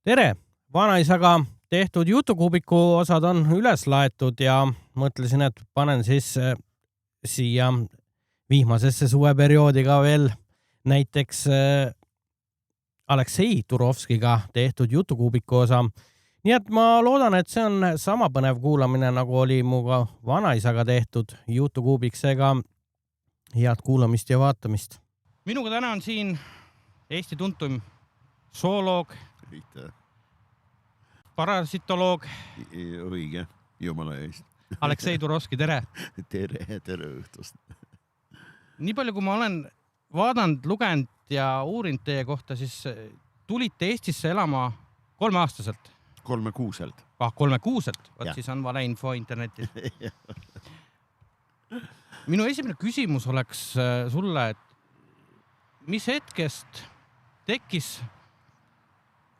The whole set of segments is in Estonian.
Tere! Vanaisaga tehtud jutukuubiku osad on üles laetud ja mõtlesin, et panen siis siia vihmasesse suveperioodi ka veel näiteks Aleksei Turovskiga tehtud jutukuubiku osa. Nii et ma loodan, et see on sama põnev kuulamine, nagu oli muga vanaisaga tehtud jutukuubik, seega head kuulamist ja vaatamist. Minuga täna on siin Eesti tuntum zooloog, parasitoloog. Õige, jumala eest. Aleksei Turovski, tere! Tere õhtust. Nii palju, kui ma olen vaadanud, lugenud ja uurinud teie kohta, siis tulite Eestisse elama 3-aastaselt. 3-6-selt. 3-6-selt? Võt siis on vale info internetis. Minu esimene küsimus oleks sulle, et mis hetkest tekkis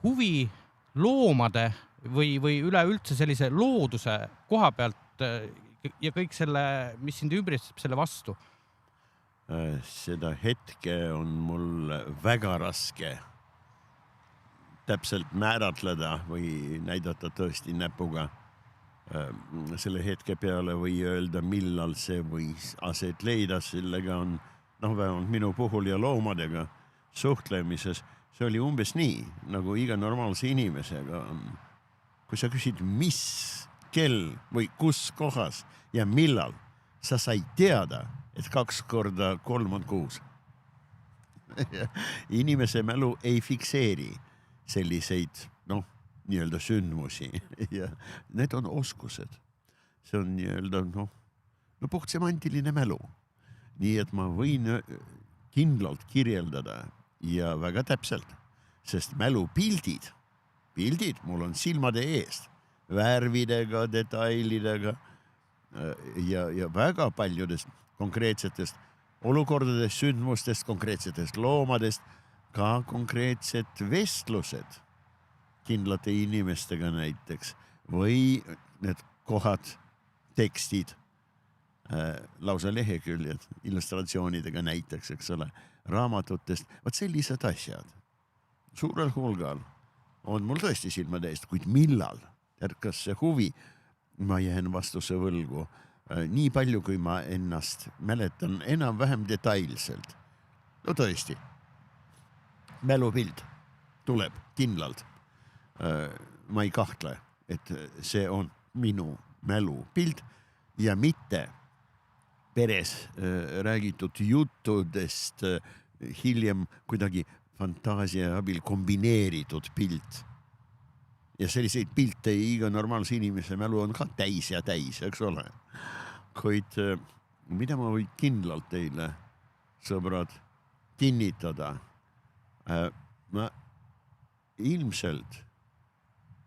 huvi loomade või üleüldse sellise looduse koha pealt ja kõik selle, mis sind ümbritseb selle vastu? Seda hetke on mul väga raske täpselt määratleda või näidata tõesti näpuga. Selle hetke peale või öelda, millal see võis aset leida, sellega on, vähemalt minu puhul ja loomadega suhtlemises, see oli umbes nii, nagu iga normaalse inimesega on. Kui sa küsid, mis kell või kus kohas ja millal, sa sai teada, et 2 korda 3 on 6. Inimese mälu ei fikseeri selliseid, nii-öelda sündmusi ja need on oskused. See on nii-öelda, puht semantiline mälu. Nii et ma võin kindlalt kirjeldada ja väga täpselt, sest mälupildid, mul on silmade eest, värvidega, detailidega ja väga paljudest konkreetsetest olukordadest, sündmustest, konkreetsetest loomadest, ka konkreetsed vestlused kindlate inimestega näiteks või need kohad, tekstid, lausa leheküljed, illustratsioonidega näiteks, eks ole, raamatutest, vaat sellised asjad. Suurel hulgal on mul tõesti silmade eest, kuid millal ärkas see huvi, ma jään vastuse võlgu. Nii palju, kui ma ennast mäletan enam-vähem detailselt. Tõesti, mälupild tuleb kindlalt. Ma ei kahtle, et see on minu mälupild ja mitte peres räägitud juttudest hiljem kuidagi fantaasia abil kombineeritud pilt. Ja selliseid pilte iga normaalse inimese mälu on ka täis ja täis, eks ole. Kuid mida ma võin kindlalt teile, sõbrad, kinnitada? Ma ilmselt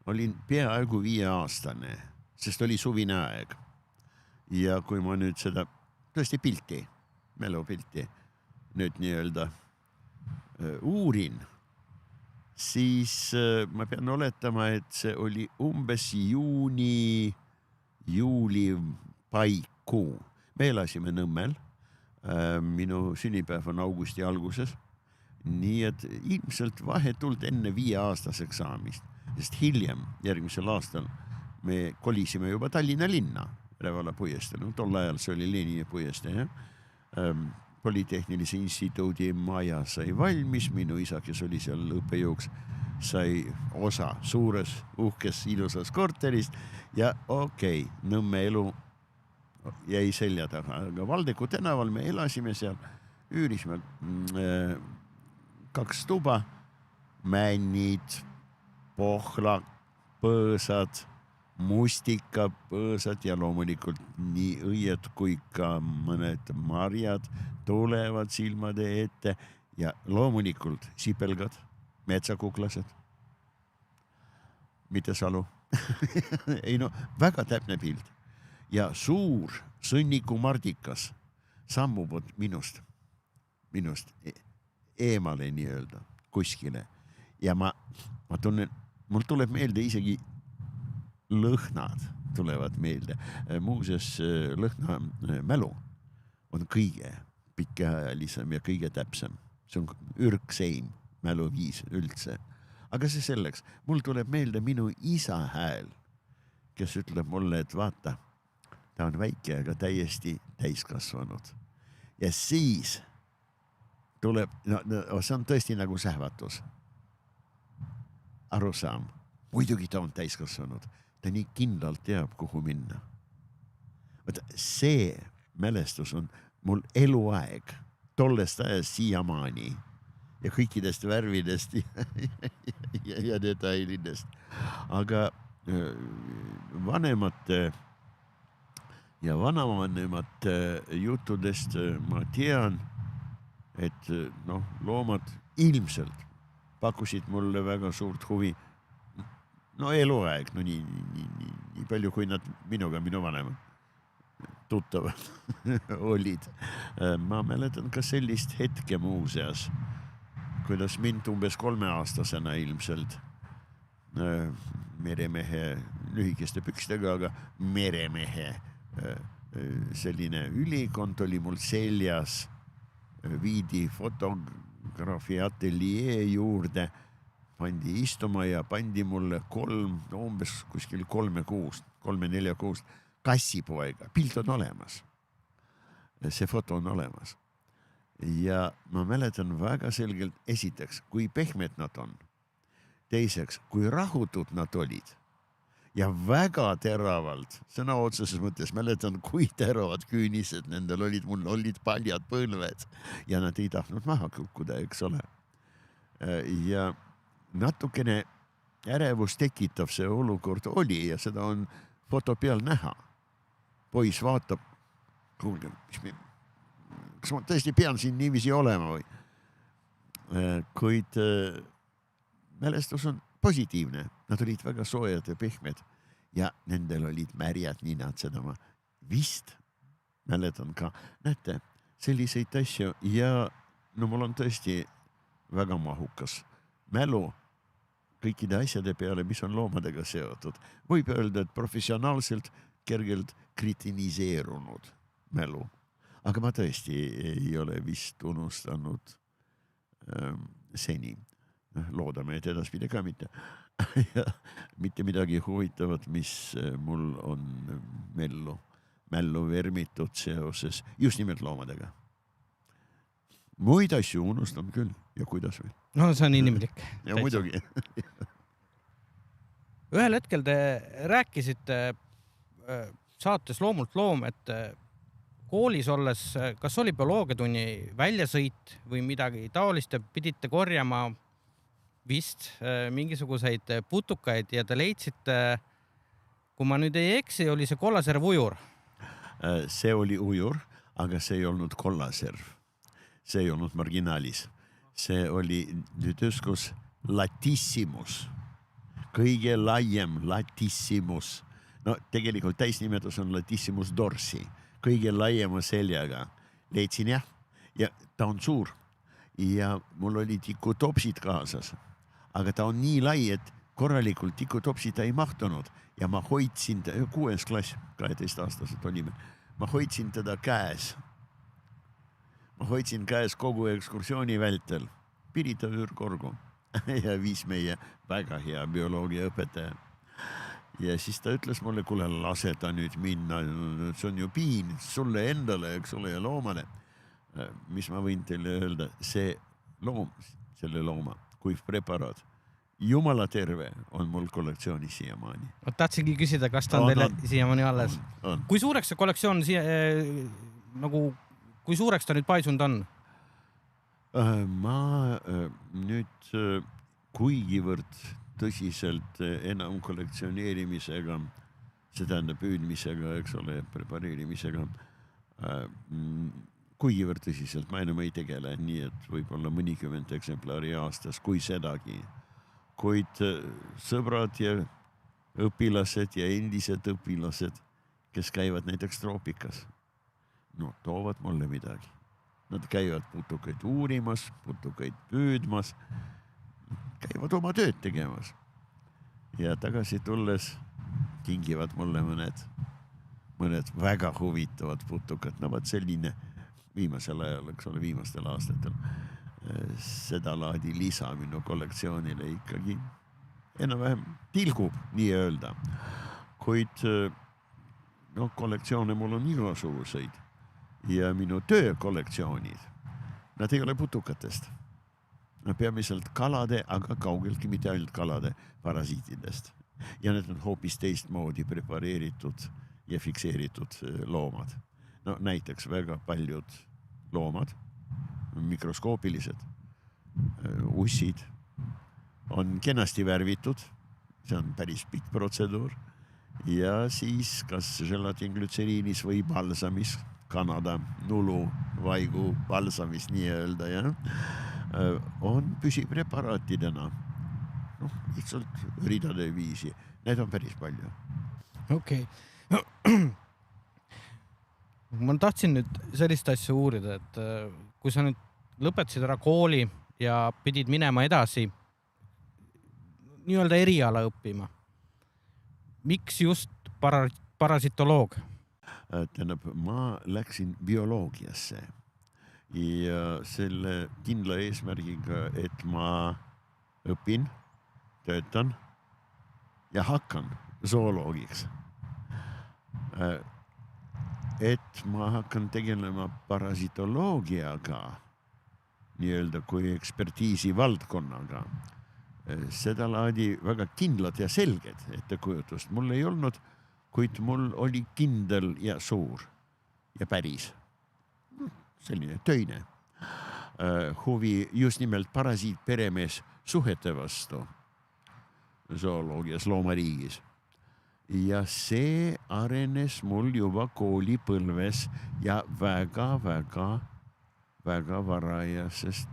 olin peaaegu 5-aastane, sest oli suvine aeg. Ja kui ma nüüd seda tõesti pilti, mälupilti, nüüd nii-öelda uurin, siis ma pean oletama, et see oli umbes juuli paikuu. Me elasime Nõmmel, minu sünnipäev on augusti alguses, nii et ilmselt vahetult enne 5-aastaseks saamist, sest hiljem, järgmisel aastal, me kolisime juba Tallinna linna, Rävala puiestee, tol ajal see oli Lenini puiestee, Polütehnilise instituudi maja sai valmis, minu isa, kes oli seal õppejõuks, sai osa suures, uhkes, ilusas korterist ja Nõmme elu jäi selja taga, aga Valdeku tänaval me elasime seal, üürisime 2 tuba, männid, pohla, põõsad, mustikapõõsad ja loomulikult nii õied kui ka mõned marjad tulevad silmade ette ja loomulikult sipelgad, metsakuklased, mitte salu. Ei väga täpne pild. Ja suur sõnnikumardikas sammub minust eemale nii-öelda kuskile ja ma tunnen, mul tuleb meelde isegi lõhnad tulevad meelde. Muuseas, lõhna mälu on kõige pikaajalisem ja kõige täpsem. See on ürgseim mäluviis üldse. aga see selleks, mul tuleb meelde minu isa hääl, kes ütleb mulle, et vaata, ta on väike, aga täiesti täiskasvanud. Ja siis tuleb, see on tõesti nagu sähvatus. Arusaam. Muidugi ta on täiskasvanud. Ta nii kindlalt teab, kuhu minna. Võtta, see mälestus on mul eluaeg tollest ajast siiamaani ja kõikidest värvidest ja detailidest. Aga vanemate ja vanavanemate juttudest ma tean, et loomad ilmselt pakkusid mulle väga suurt huvi. Eluaeg, nii palju, kui nad minuga, minu vanemad tuttavad olid. Ma mäletan ka sellist hetke muuseas, kuidas mind umbes 3-aastasena ilmselt meremehe lühikeste pükstega, aga meremehe selline ülikond oli mul seljas, viidi fotograafi ateljee juurde, pandi istuma ja pandi mulle umbes kuskil 3-4 kuust kassipoega. Pilt on olemas. See foto on olemas. Ja ma mäletan väga selgelt esiteks, kui pehmed nad on. Teiseks, kui rahutud nad olid. Ja väga teravalt, sõna otseses mõttes mäletan, kui teravad küünised nendel olid, mul olid paljad põlved ja nad ei tahtnud maha kukkuda, eks ole. Ja natukene ärevus tekitav see olukord oli ja seda on foto peal näha. Poiss vaatab, kuulge, kas ma tõesti pean siin niiviisi olema või? Kuid mälestus on positiivne. Nad olid väga soojad ja pehmed ja nendel olid märjad ninad, seda ma vist mäletan ka. Näete, selliseid asju ja mul on tõesti väga mahukas mälu kõikide asjade peale, mis on loomadega seotud. Võib öelda, et professionaalselt kergelt kritiniseerunud mälu. Aga ma tõesti ei ole vist unustanud seni. Loodame, et edaspidi ka mitte. Mitte midagi huvitavat, mis mul on mällu vermitud seoses just nimelt loomadega. Muid asju unustan küll ja kuidas veel. See on inimlik. Ja muidugi. Ühel hetkel te rääkisite saates Loomult loom, et koolis olles, kas oli bioloogiatunni väljasõit või midagi taolist ja pidite korjama vist mingisuguseid putukaid ja te leidsite, kui ma nüüd ei eksi, oli see kollaserv ujur? See oli ujur, aga see ei olnud kollaserv. See ei olnud marginaalis. See oli Lüdöscus latissimus. Kõige laiem latissimus. Tegelikult täisnimetus on latissimus dorsi. Kõige laiema seljaga. Leidsin jah. Ja ta on suur. Ja mul oli tikutopsid kaasas. Aga ta on nii lai, et korralikult tikutopsid ei mahtunud. Ja ma hoidsin, 6. klass, 12-aastased olime. Ma hoidsin teda käes. Ma hoidsin käes kogu ekskursiooni vältel. Pirita Üürkorgu. Ja viis meie väga hea bioloogia õpetaja. Ja siis ta ütles mulle, kuule, lase ta nüüd minna. See on ju piin sulle endale, eks ole, ja loomale. Mis ma võin teile öelda? See loom, selle looma, kuiv preparaat, jumala terve on mul kollektsioonis siiamaani. Tahtsingi küsida, kas ta on teile siiamaani alles. On. Kui suureks see kollektsioon kui suureks ta nüüd paisunud on? Ma nüüd kuigivõrd tõsiselt enam kollektsioneerimisega, see tähendab püüdmisega, eks ole, prepareerimisega, kuigivõrd tõsiselt ma enam ei tegele, nii et võib-olla mõnikümmend eksemplari aastas, kui sedagi. Kuid sõbrad ja õpilased ja endised õpilased, kes käivad näiteks troopikas, toovad mulle midagi. Nad käivad putukaid uurimas, putukaid püüdmas, käivad oma tööd tegemas. Ja tagasi tulles kingivad mulle mõned väga huvitavad putukad. Vaat selline viimasel ajal, eks ole, viimastel aastatel seda laadi lisa minu kollektsioonile ikkagi enam-vähem tilgub nii-öelda. Kuid kollektsioone mul on igasuguseid ja minu töökollektsioonid, nad ei ole putukatest. Peamiselt kalade, aga kaugeltki mitte ainult kalade parasiitidest. Ja need on hoopis teistmoodi prepareeritud ja fikseeritud loomad. Näiteks väga paljud loomad, mikroskoopilised, ussid, on kenasti värvitud, see on päris pikk protseduur ja siis kas želatinglütseriinis või balsamis, Kanada nulu, vaigu balsamis nii-öelda ja on püsipreparaatidena, lihtsalt ridade viisi, need on päris palju. Okei. Ma tahtsin nüüd sellist asja uurida, et kui sa nüüd lõpetasid ära kooli ja pidid minema edasi nii-öelda eriala õppima. Miks just parasitoloog? Tähendab, ma läksin bioloogiasse ja selle kindla eesmärgiga, et ma õpin, töötan ja hakkan zooloogiks. Et ma hakkan tegelema parasitoloogiaga, nii-öelda kui ekspertiisi valdkonnaga. Seda laadi väga kindlad ja selged ettekujutust mul ei olnud, kuid mul oli kindel ja suur ja päris selline töine huvi just nimelt parasiitperemees suhete vastu zooloogias, loomariigis. Ja see arenes mul juba koolipõlves ja väga varajasest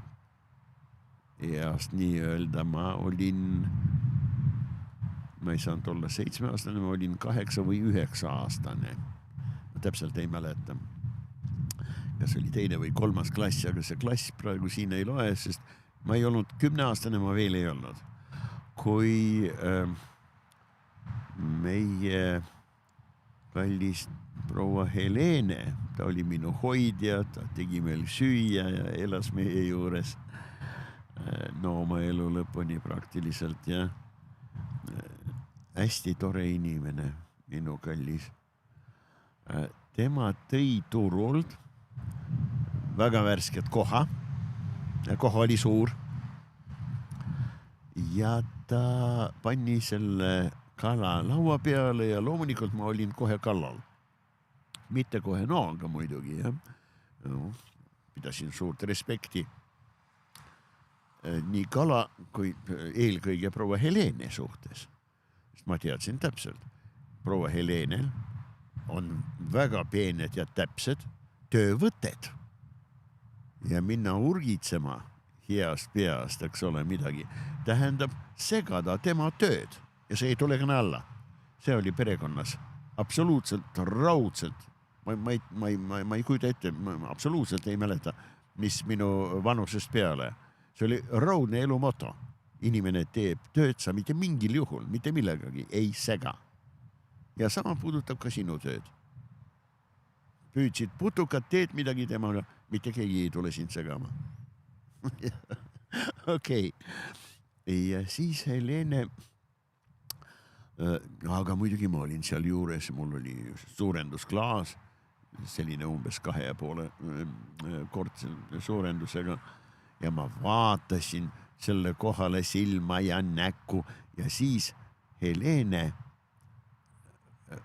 east nii-öelda ma olin, ma ei saanud olla 7-aastane, ma olin 8 või 9-aastane. Ma täpselt ei mäleta, kas oli 2. või 3. klass, aga see klass praegu siin ei loe, sest ma ei olnud 10-aastane, ma veel ei olnud. Kui meie kallis proua Helene, ta oli minu hoidja, ta tegi meil süüa ja elas meie juures oma elu lõpuni praktiliselt ja hästi tore inimene, minu kallis. Tema tõi turult väga värsket koha ja koha oli suur ja ta pani selle kala laua peale ja loomulikult ma olin kohe kallal. Mitte kohe nooga muidugi, jah. Pidasin suurt respekti nii kala kui eelkõige proua Helene suhtes. Ma teadsin täpselt, proua Helenel on väga peened ja täpsed töövõtted ja minna urgitsema heast peast, eks ole midagi, tähendab segada tema tööd ja see ei tule kõne alla. See oli perekonnas absoluutselt raudselt, ma ei kujuta ette, ma absoluutselt ei mäleta, mis minu vanusest peale. See oli raudne elu moto. Inimene teeb tööd, sa mitte mingil juhul, mitte millegagi ei sega. Ja sama puudutab ka sinu tööd. Püüdsid putukad, teed midagi temaga, mitte keegi ei tule sind segama. Okei. Ja siis Helene, aga muidugi ma olin seal juures, mul oli suurendusklaas, selline umbes 2,5 kordse suurendusega. Ja ma vaatasin selle kohale silma ja näkku ja siis Helene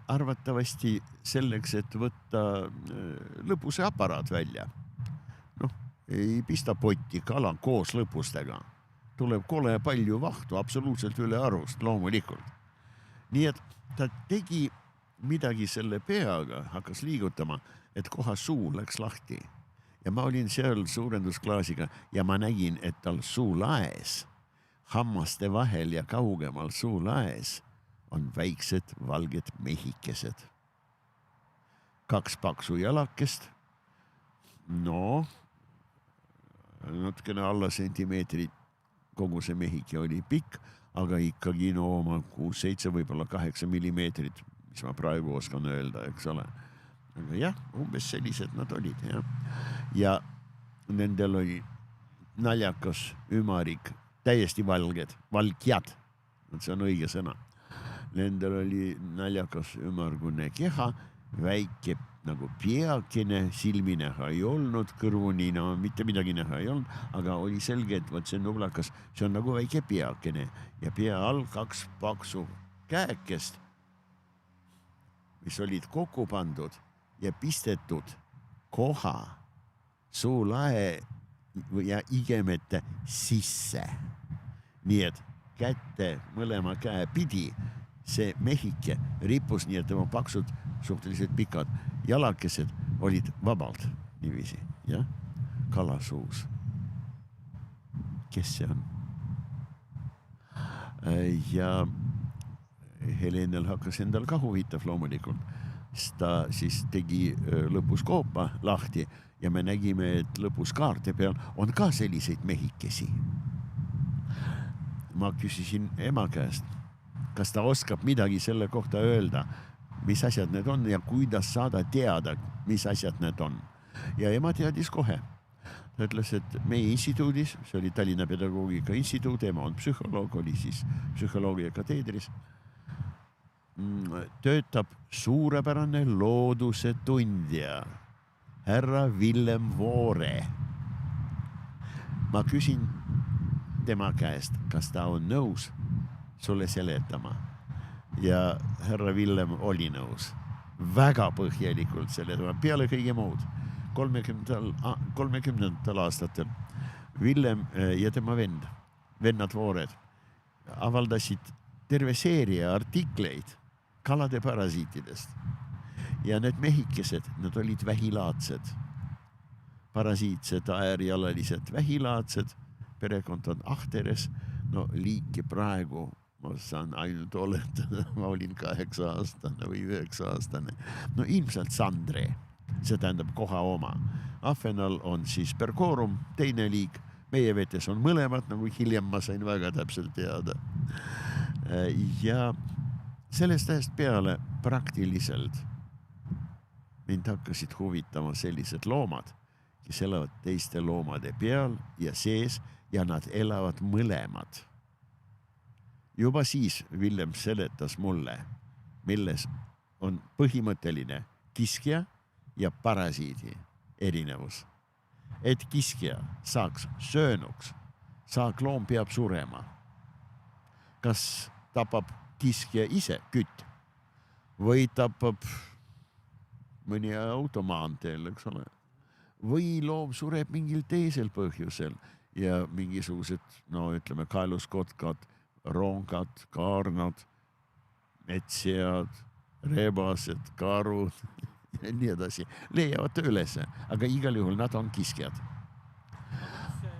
arvatavasti selleks, et võtta lõpuse aparaat välja. Ei pista potti kala koos lõpustega. Tuleb kole palju vahtu, absoluutselt üle arvust, loomulikult. Nii et ta tegi midagi selle peaga, hakkas liigutama, et koha suu läks lahti. Ja ma olin seal suurendusklaasiga ja ma nägin, et tal suulaes, hammaste vahel ja kaugemal suulaes on väiksed valged mehikesed. 2 paksu jalakest, natukene alla sentimeetri kogu see mehike oli pikk, aga ikkagi oma 6-7, võib-olla 8 millimeetrit, mis ma praegu oskan öelda, eks ole. Aga jah, umbes sellised nad olid, jah. Ja nendel oli naljakas ümarik, täiesti valged, valgjad, see on õige sõna. Nendel oli naljakas ümargune keha, väike nagu peakene, silmi näha ei olnud, kõrvuni mitte midagi näha ei olnud, aga oli selge, et võt see nublakas, see on nagu väike peakene ja pea all 2 paksu käekest, mis olid kokku pandud ja pistetud koha suulae ja igemete sisse. Nii et kätte mõlema käe pidi see mehike rippus, nii et tema paksud suhteliselt pikad jalakesed olid vabalt niiviisi, jah, kalasuus. Kes see on? Ja Helenel hakkas endal ka huvitav loomulikult. Ta siis tegi lõpus koopa lahti ja me nägime, et lõpus kaarte peal on ka selliseid mehikesi. Ma küsisin ema käest, kas ta oskab midagi selle kohta öelda, mis asjad need on ja kuidas saada teada, mis asjad need on. Ja ema teadis kohe. Ta ütles, et meie instituudis, see oli Tallinna Pedagoogika Instituut, ema on psühholoog, oli siis psühholoogia kateedris, töötab suurepärane looduse tundja, härra Villem Voore. Ma küsin tema käest, kas ta on nõus sulle seletama. Ja härra Villem oli nõus. Väga põhjalikult seletama, peale kõige muud. 30. aastatel Villem ja tema vennad Voored avaldasid terve seeria artikleid kalade parasiitidest. Ja need mehikesed, nad olid vähilaadsed. Parasiitsed, äärjalalised, vähilaadsed. Perekond on Ahteres. No liiki praegu ma saan ainult oletada, ma olin 8-aastane või 9-aastane. No ilmselt Sandre, see tähendab koha oma. Ahvenal on siis Percorum, teine liik. Meie vetes on mõlemad, nagu hiljem ma sain väga täpselt teada. Ja sellest ajast peale praktiliselt mind hakkasid huvitama sellised loomad, kes elavad teiste loomade peal ja sees ja nad elavad mõlemad. Juba siis Villem seletas mulle, milles on põhimõtteline kiskja ja parasiidi erinevus. Et kiskja saaks söönuks, saakloom peab surema. Kas tapab kiskja ise kütt või tapab mõni automaanteel, eks ole. Või loom sureb mingil teisel põhjusel ja mingisugused, no ütleme, kaeluskotkad, rongad, kaarnad, metsjad, rebased, karud ja nii edasi. Leiavad ülesse, aga igal juhul nad on kiskjad.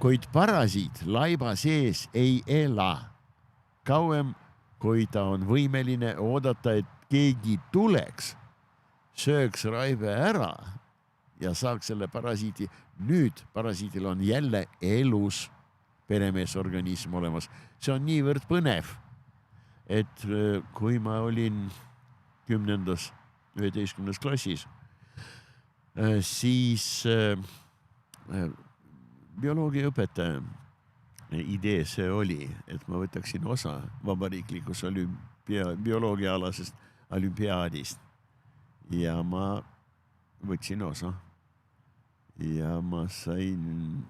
Kuid parasiit laiba sees ei ela kauem, kui ta on võimeline oodata, et keegi tuleks, sööks raibe ära ja saaks selle parasiidi. Nüüd parasiidil on jälle elus peremeesorganism olemas. See on niivõrd põnev, et kui ma olin 10. 11. klassis, siis bioloogiaõpetaja idee see oli, et ma võtaksin osa vabariiklikus bioloogiaalasest olümpiaadist ja ma võtsin osa ja ma sain,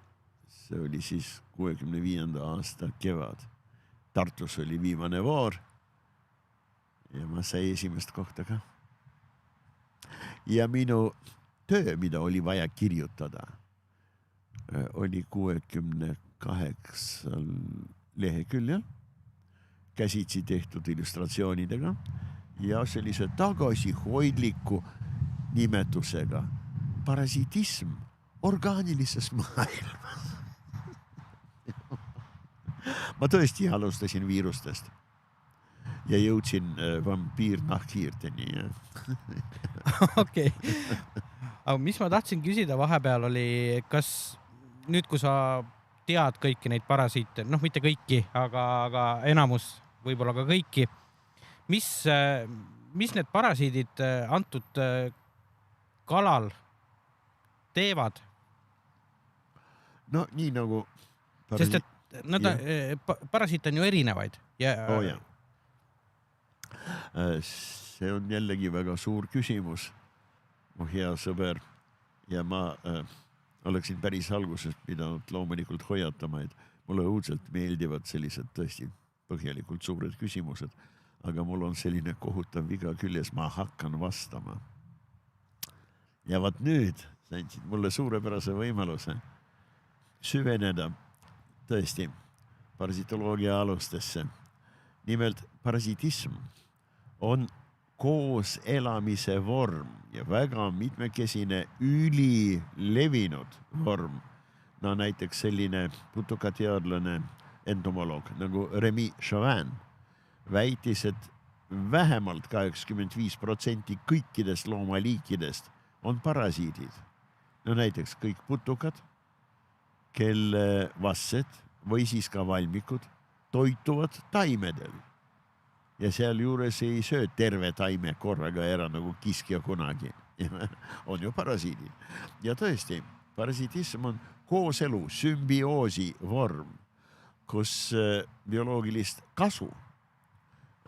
see oli siis 65. aasta kevad. Tartus oli viimane voor ja ma sai esimest kohta ka. Ja minu töö, mida oli vaja kirjutada, oli 68 leheküljel, käsitsi tehtud illustratsioonidega ja sellise tagasihoidliku nimetusega parasitism orgaanilises maailmas. Ma tõesti alustasin viirustest ja jõudsin vampiir-nahkhiirteni. Okei. Aga mis ma tahtsin küsida vahepeal oli, kas nüüd, kui sa tead kõiki neid parasiite, noh mitte kõiki, aga enamus võib-olla ka kõiki, mis need parasiidid antud kalal teevad? No nii nagu sest et nad, parasiit on ju erinevaid ja see on jällegi väga suur küsimus, mu hea sõber, ja ma oleksin päris algusest pidanud loomulikult hoiatama, et mulle õudselt meeldivad sellised tõesti põhjalikult suured küsimused, aga mul on selline kohutav viga küljes, ma hakkan vastama. Ja vaat nüüd sa andsid mulle suurepärase võimaluse süveneda tõesti parasitoloogia alustesse. Nimelt parasitism on koos elamise vorm ja väga mitmekesine ülilevinud vorm. No näiteks selline putukateadlane entomoloog nagu Remy Chauvin väitis, et vähemalt 85% kõikidest loomaliikidest on parasiidid. No näiteks kõik putukad, kelle vassed või siis ka valmikud toituvad taimedel. Ja sealjuures ei söö terve taime korraga ära nagu kiskja kunagi. On ju parasiidid. Ja tõesti, parasitism on kooselu, sümbioosi vorm, kus bioloogilist kasu,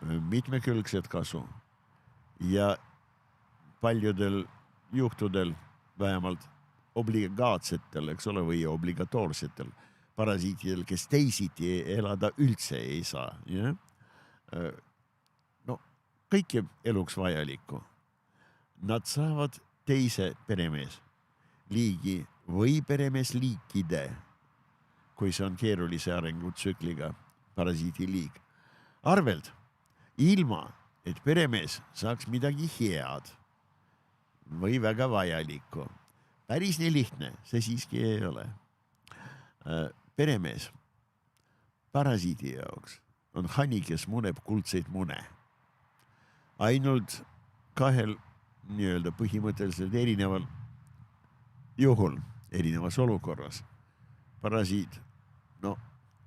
mitmekülgset kasu ja paljudel juhtudel vähemalt obligaatsetel, eks ole, või obligatoorsetel parasiitidel, kes teisiti elada üldse ei saa. Ja? No, kõike eluks vajalikku. Nad saavad teise peremees liigi või peremees liikide, kui see on keerulise arengutsükliga parasiidi liig, arvelt, ilma, et peremees saaks midagi head või väga vajalikku. Päris nii lihtne, see siiski ei ole. Peremees parasiidi jaoks on hani, kes muneb kuldseid mune. Ainult kahel nii-öelda põhimõtteliselt erineval juhul, erinevas olukorras parasiit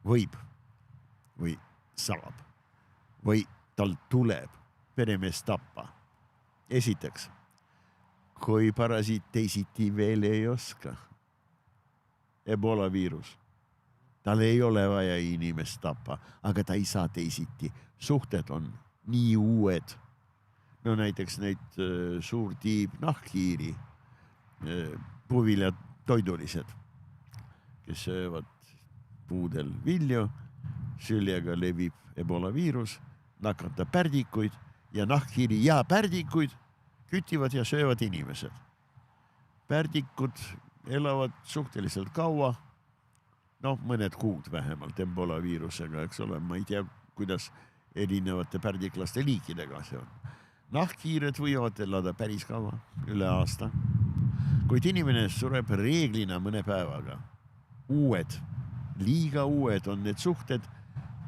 võib või saab või tal tuleb peremees tappa. Esiteks, kui parasiit teisiti veel ei oska. Ebola viirus. Tal ei ole vaja inimest tappa, aga ta ei saa teisiti. Suhted on nii uued. No näiteks neid suurtiib nahkhiiri, puuviljad toidulised, kes söövad puudel vilju, süljega levib ebola viirus, nakatab pärdikuid ja nahkhiiri ja pärdikuid kütivad ja söövad inimesed. Pärdikud elavad suhteliselt kaua, mõned kuud vähemalt ebola viirusega, eks ole, ma ei tea, kuidas erinevate pärdiklaste liikidega see on. Nahkhiired võivad elada päris kaua, üle aasta, kuid inimene sureb reeglina mõne päevaga. Liiga uued on need suhted,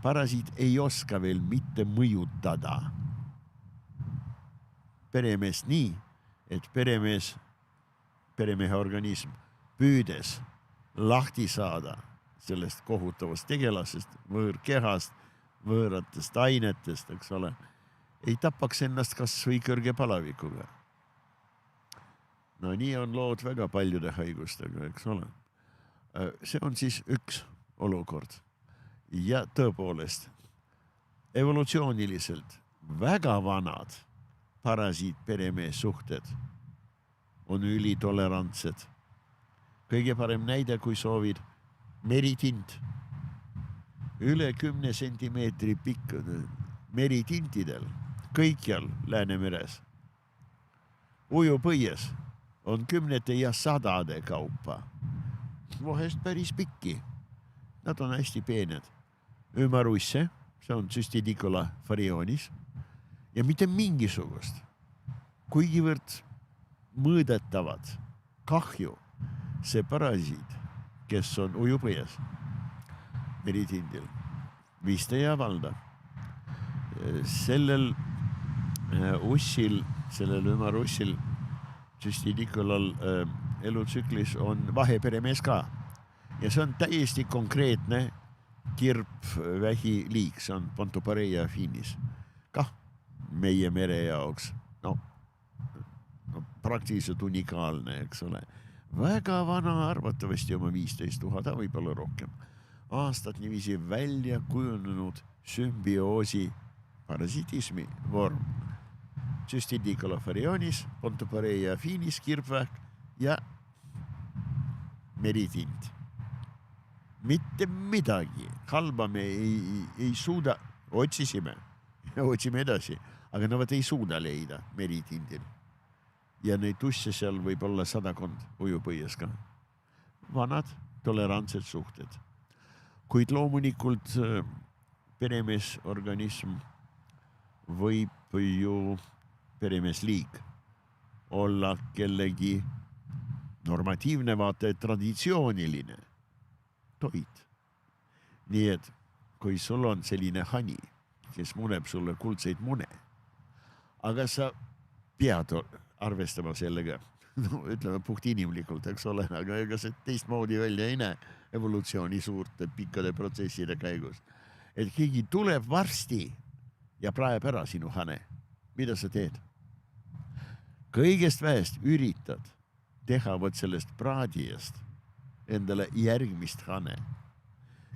parasiit ei oska veel mitte mõjutada peremees nii, et peremehe organism püüdes lahti saada sellest kohutavast tegelasest, võõrkehast, võõratest ainetest, eks ole, ei tapaks ennast kas või kõrge palavikuga. No nii on lood väga paljude haigustega, eks ole. See on siis üks olukord. Ja tõepoolest, evolutsiooniliselt väga vanad parasiit-peremees suhted on ülitolerantsed. Kõige parem näide, kui soovid, meritint. Üle 10 sentimeetri pikk meritintidel, kõikjal Läänemeres. Ujupõies on 10 ja 100 kaupa. Vahest päris pikki. Nad on hästi peened. Ümarusse, see on Cystidicola farionis. Ja mitte mingisugust, kuigivõrd mõõdetavad kahju see parasiit, kes on ujupõies meritindil, vist ei avalda. Sellel ussil, sellel ümarussil Cystidicolal elutsüklis on vaheperemees ka. Ja see on täiesti konkreetne kirpvähi liik, see on Pontoporeia finis. Kah meie mere jaoks, praktiliselt unikaalne, eks ole. Väga vana, arvatavasti oma 15 000, võib-olla rohkem. aastad niiviisi välja kujunenud sümbioosi parasitismi vorm. Cystidicola farionis, Pontoporeia finis, kirpvähk ja meritind. Mitte midagi halba me ei suuda, otsisime ja otsime edasi, aga nad ei suuda leida meritindil. Ja neid tusse seal võib olla 100 ujupõies ka. Vanad, tolerantsed suhted. Kuid loomulikult peremeesorganism võib ju peremeesliik olla kellegi normatiivne vaata traditsiooniline toit. Nii et kui sul on selline hani, kes muneb sulle kuldseid mune, aga sa pead arvestama sellega, no, ütleme puht inimlikult, eks ole, aga ega see teistmoodi välja ei näe evolutsiooni suurte pikkade protsesside käigus. Et keegi tuleb varsti ja praeb ära sinu hane. Mida sa teed? Kõigest väest üritad teha võt sellest praadijast endale järgmist hane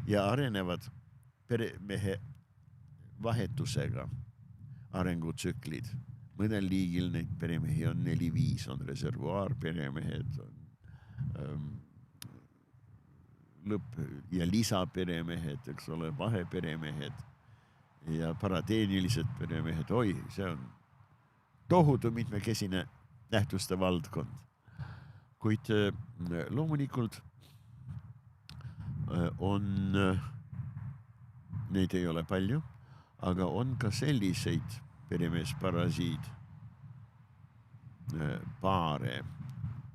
ja arenevad peremehe vahetusega arengutsüklid. Mõnel liigil neid peremehi on 4-5, on reservuaarperemehed, on lõpp- ja lisaperemehed, eks ole, vaheperemehed ja parateenilised peremehed. Oi, see on tohutu mitmekesine nähtuste valdkond. Kuid loomulikult on, neid ei ole palju, aga on ka selliseid peremeesparasiid paare.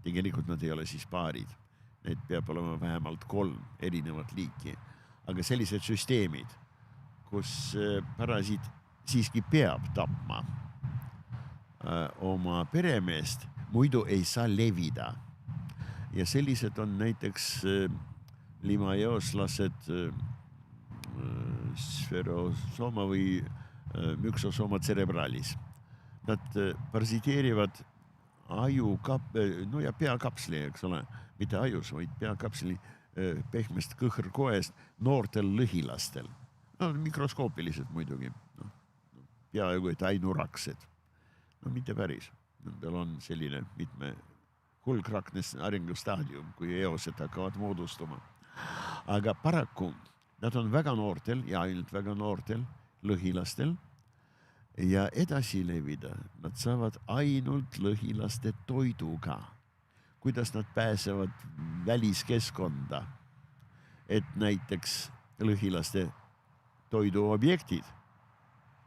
Tegelikult nad ei ole siis paarid. Need peab olema vähemalt 3 erinevat liiki. Aga sellised süsteemid, kus parasiit siiski peab tapma oma peremeest, muidu ei saa levida. Ja sellised on näiteks limaeoslased, sferosooma või myksosooma cerebralis. Nad parasiteerivad aju no ja peakapsli, eks ole, mitte ajus, vaid peakapsli pehmest kõhrkoest noortel lõhilastel. No, mikroskoopiliselt muidugi. No, peaaegu et ainuraksed. No mitte päris. Nendel on selline mitme hulkrakne arengustaadium, kui eosed hakkavad moodustuma. Aga paraku nad on väga noortel ja ainult väga noortel lõhilastel ja edasi levida. Nad saavad ainult lõhilaste toiduga. Kuidas nad pääsevad väliskeskkonda, et näiteks lõhilaste toiduobjektid,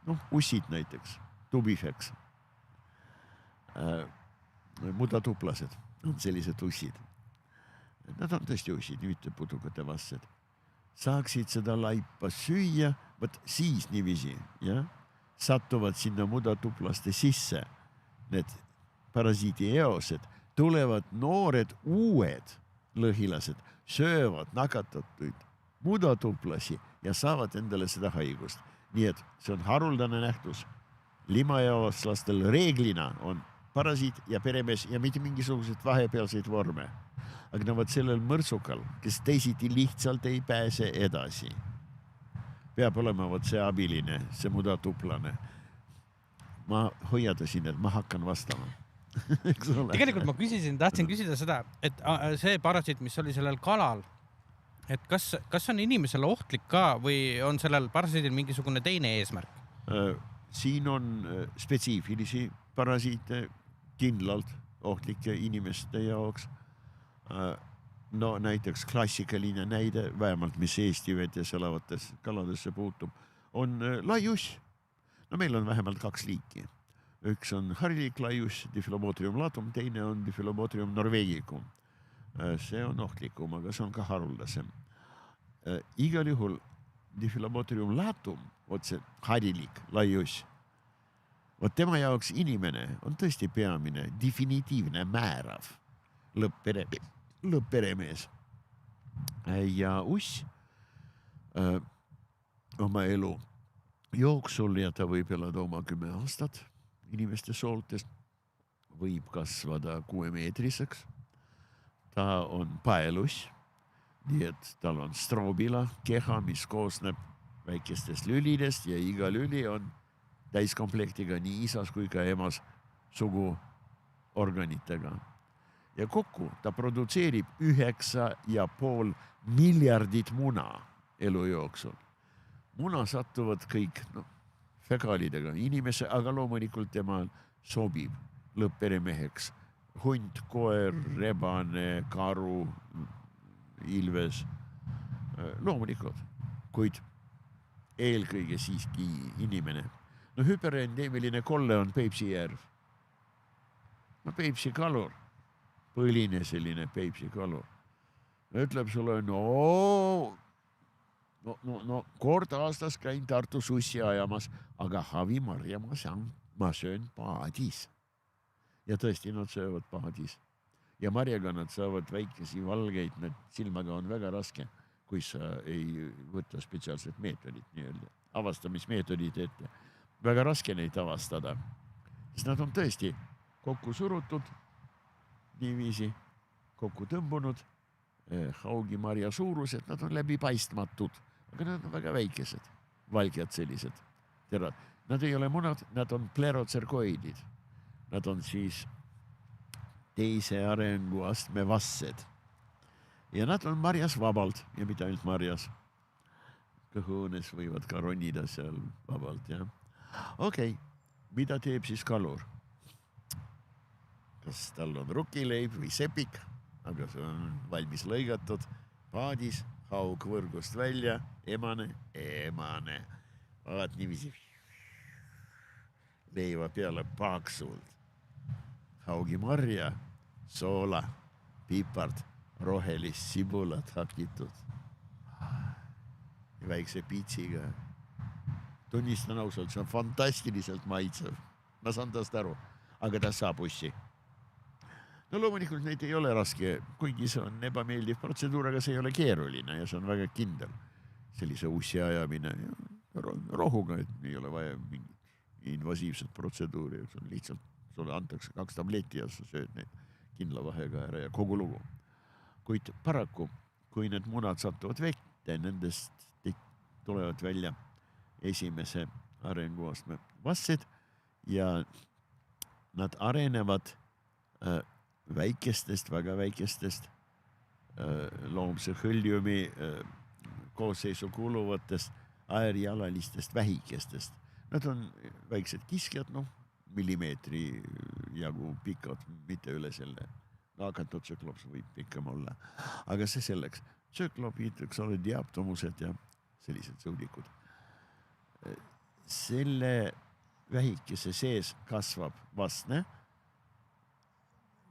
noh, ussid näiteks, tubifeks, mudatuplased, sellised ussid. Nad on tõesti ussid, mitte putukate vastsed. Saaksid seda laipa süüa, võt siis niiviisi, ja, satuvad sinna mudatuplaste sisse. Need parasiidi eosed tulevad noored uued lõhilased, söövad nakatatud mudatuplasi ja saavad endale seda haigust. Nii et see on haruldane nähtus. Limaeoslastel reeglina on parasiit ja peremees ja mitte mingisugused vahepealseid vorme. Aga nad sellel mõrsukal, kes teisiti lihtsalt ei pääse edasi. Peab olema see abiline, see mudatuplane. Ma hoiadasin, et ma hakkan vastama. Tegelikult ma tahtsin küsida seda, et see parasiit, mis oli sellel kalal, et kas on inimesele ohtlik ka või on sellel parasiidil mingisugune teine eesmärk? Siin on spetsiifilisi parasiite kindlalt ohtlike inimeste jaoks. No näiteks klassikaline näide, vähemalt mis Eesti vetes elavates kaladesse puutub, on laius. No meil on vähemalt 2 liiki. Üks on harilik laius, Diphyllobothrium latum, teine on Diphyllobothrium norvegicum. See on ohtlikum, aga see on ka haruldasem. Igal juhul Diphyllobothrium latum, see harilik laius, tema jaoks inimene on tõesti peamine, definitiivne, määrav lõppperemees. Ja uss oma elu jooksul, ja ta võib elada oma 10 aastat inimeste sooltes, võib kasvada 6-meetriseks. Ta on paeluss, nii et tal on stroobila keha, mis koosneb väikestest lülidest ja iga lüli on täiskomplektiga nii isas kui ka emas suguorganitega. Ja kokku ta produtseerib 9,5 miljardit muna elu jooksul. Muna satuvad kõik fekaalidega inimese, aga loomulikult tema sobib lõpperemeheks. Hunt, koer, rebane, karu, ilves, loomulikult, kuid eelkõige siiski inimene. Hüperendeemiline kolle on Peipsi järv. Peipsi kalur, põline selline Peipsi kalur. Ütleb sulle, kord aastas käin Tartu sussi ajamas, aga havimarja ma söön paadis. Ja tõesti nad söövad paadis. Ja marjaga nad saavad väikesi valgeid, need silmaga on väga raske, kui sa ei võtta spetsiaalset meetodit, avastamismeetodit ette. Väga raske neid avastada, sest nad on tõesti kokku surutud, niiviisi kokku tõmbunud, haugimarja suurused, nad on läbipaistmatud, aga nad on väga väikesed, valged sellised terad. Nad ei ole munad, nad on plerotserkoidid. Nad on siis teise arenguastme vassed. Ja nad on marjas vabalt ja mitte ainult marjas. Kõhunes võivad ka ronida seal vabalt, jah. Okei, mida teeb siis kalur? Kas tal on rukileib või sepik, aga see on valmis lõigatud, paadis, haug võrgust välja, emane. Vaat niiviisi leiva peale paksult. Haugi marja, soola, pipard, rohelist sibulat hakitud. Ja väikse pitsiga. Tunnistan ausalt, see on fantastiliselt maitsev. Ma saan tast aru, aga ta saab ussi. Loomulikult neid ei ole raske, kuigi see on ebameeldiv protseduur, aga see ei ole keeruline ja see on väga kindel. Sellise ussi ajamine rohuga, et ei ole vaja mingit invasiivset protseduuri. See on lihtsalt, sulle antakse 2 tableti ja sa sööd neid kindla vahega ära ja kogu lugu. Kuid paraku, kui need munad satuvad vette, nendest tulevad välja esimese arenguastme vassed ja nad arenevad väikestest, väga väikestest loomse hõlliumi koosseisu kuuluvatest aerjalalistest vähikestest. Nad on väiksed kiskjad, millimeetri jagu pikad, mitte üle selle. Nakatud tsüklops võib pikkam olla. Aga see selleks. Tsüklopid, eks ole, diaptomused ja sellised sõudikud. Selle vähikese sees kasvab vastne.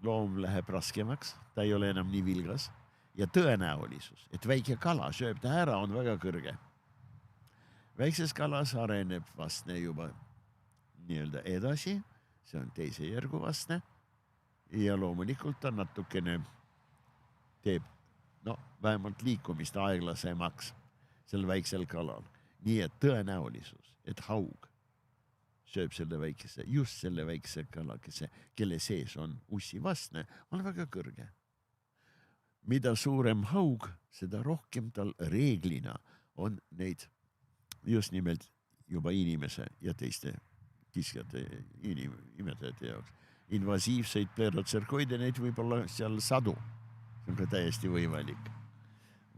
Loom läheb raskemaks, ta ei ole enam nii vilgas ja tõenäolisus, et väike kala sööb ta ära, on väga kõrge. Väikses kalas areneb vastne juba nii-öelda edasi, see on teise järgu vastne ja loomulikult ta natukene teeb vähemalt liikumist aeglasemaks sel väiksel kalal. Nii et tõenäolisus, et haug sööb selle väikese, just selle väikese kalakese, kelle sees on ussi vastne, on väga kõrge. Mida suurem haug, seda rohkem tal reeglina on neid just nimelt juba inimese ja teiste kiskjate imetajate jaoks. Invasiivseid plerotserkoide, neid võib olla seal 100. See on ka täiesti võimalik.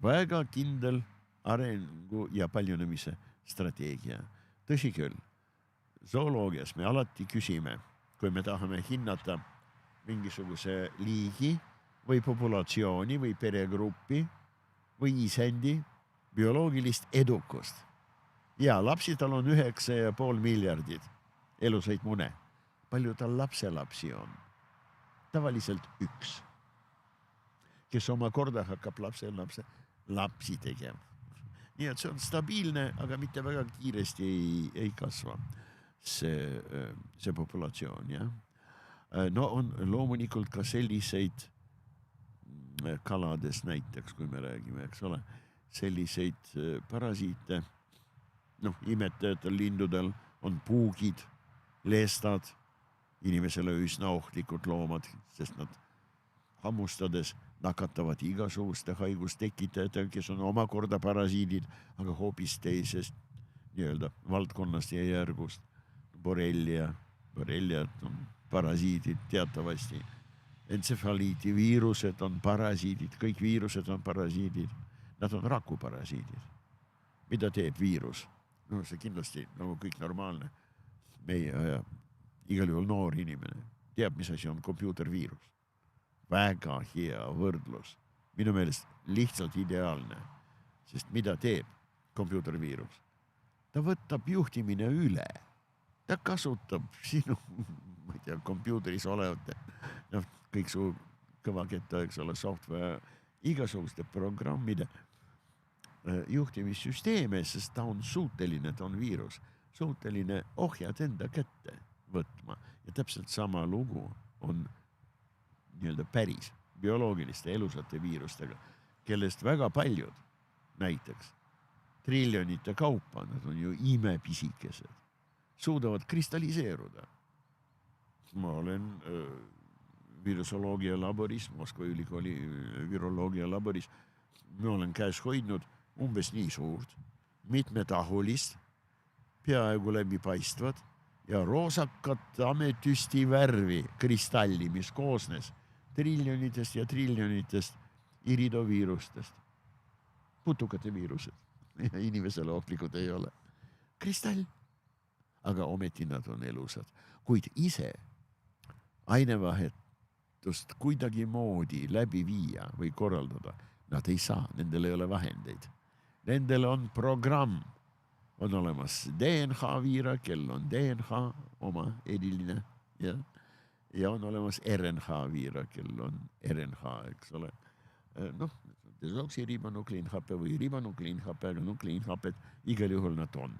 Väga kindel arengu ja paljunemise strateegia. Tõsi küll, zooloogias me alati küsime, kui me tahame hinnata mingisuguse liigi või populatsiooni või peregruppi või isendi bioloogilist edukust. Ja lapsi tal on 9,5 miljardit elusaid mune. Palju tal lapselapsi on? Tavaliselt 1, kes oma korda hakkab lapsi tegema. Nii et see on stabiilne, aga mitte väga kiiresti ei kasva see populatsioon. Ja? On loomulikult ka selliseid kalades näiteks, kui me räägime, eks ole, selliseid parasiite, imetajatel lindudel on puugid, leestad, inimesele üsna ohtlikud loomad, sest nad hammustades nakatavad igasuguste haigustekitajatega, kes on omakorda parasiidid, aga hoopis teisest nii-öelda valdkonnast ja järgust. Borreliad on parasiidid teatavasti. Entsefaliiti viirused on parasiidid, kõik viirused on parasiidid. Nad on rakuparasiidid. Mida teeb viirus? No see kindlasti nagu kõik normaalne. Meie igal juhul noor inimene teab, mis asi on kompuuterviirus. Väga hea võrdlus. Minu meelest lihtsalt ideaalne. Sest mida teeb kompuuterviirus? Ta võtab juhtimine üle. Ta kasutab sinu, ma ei tea, kompuuteris olevate, kõik su kõvaketta, eks ole, software, igasuguste programmide juhtimissüsteeme, sest ta on suuteline, ta on viirus, suuteline ohjad enda kätte võtma. Ja täpselt sama lugu on nii-öelda päris bioloogiliste elusate viirustega, kellest väga paljud, näiteks triljonite kaupa, nad on ju imepisikesed, suudavad kristalliseeruda. Ma olen virusoloogia laboris, Moskva ülikooli viroloogia laboris, ma olen käes hoidnud umbes nii suurt, mitmetahulist, peaaegu läbipaistvad ja roosakat ametüsti värvi kristalli, mis koosnes triljonitest ja triljonitest iridoviirustest. Putukate viirused. Inimesele ohtlikud ei ole. Kristall. Aga ometi nad on elusad. Kuid ise ainevahetust kuidagi moodi läbi viia või korraldada. Nad ei saa, nendel ei ole vahendeid. Nendel on programm. On olemas DNH-viira, kel on DNH oma eriline ja on olemas RNH-viira, kel on RNH, eks ole. Desoksiribonukliinhape või ribonukliinhape, aga nukliinhapet, igal juhul nad on.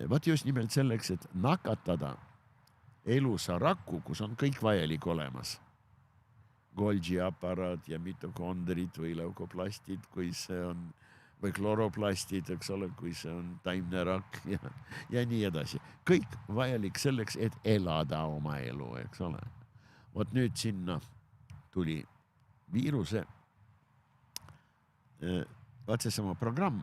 Vaat just nimelt selleks, et nakatada elusa rakku, kus on kõik vajalik olemas. Golgi aparaat ja mitokondrid või leukoplastid, kui see on, või kloroplastid, eks ole, kui see on taimne rakk ja nii edasi. Kõik vajalik selleks, et elada oma elu, eks ole. Vot nüüd sinna tuli viiruse vaat seesama programm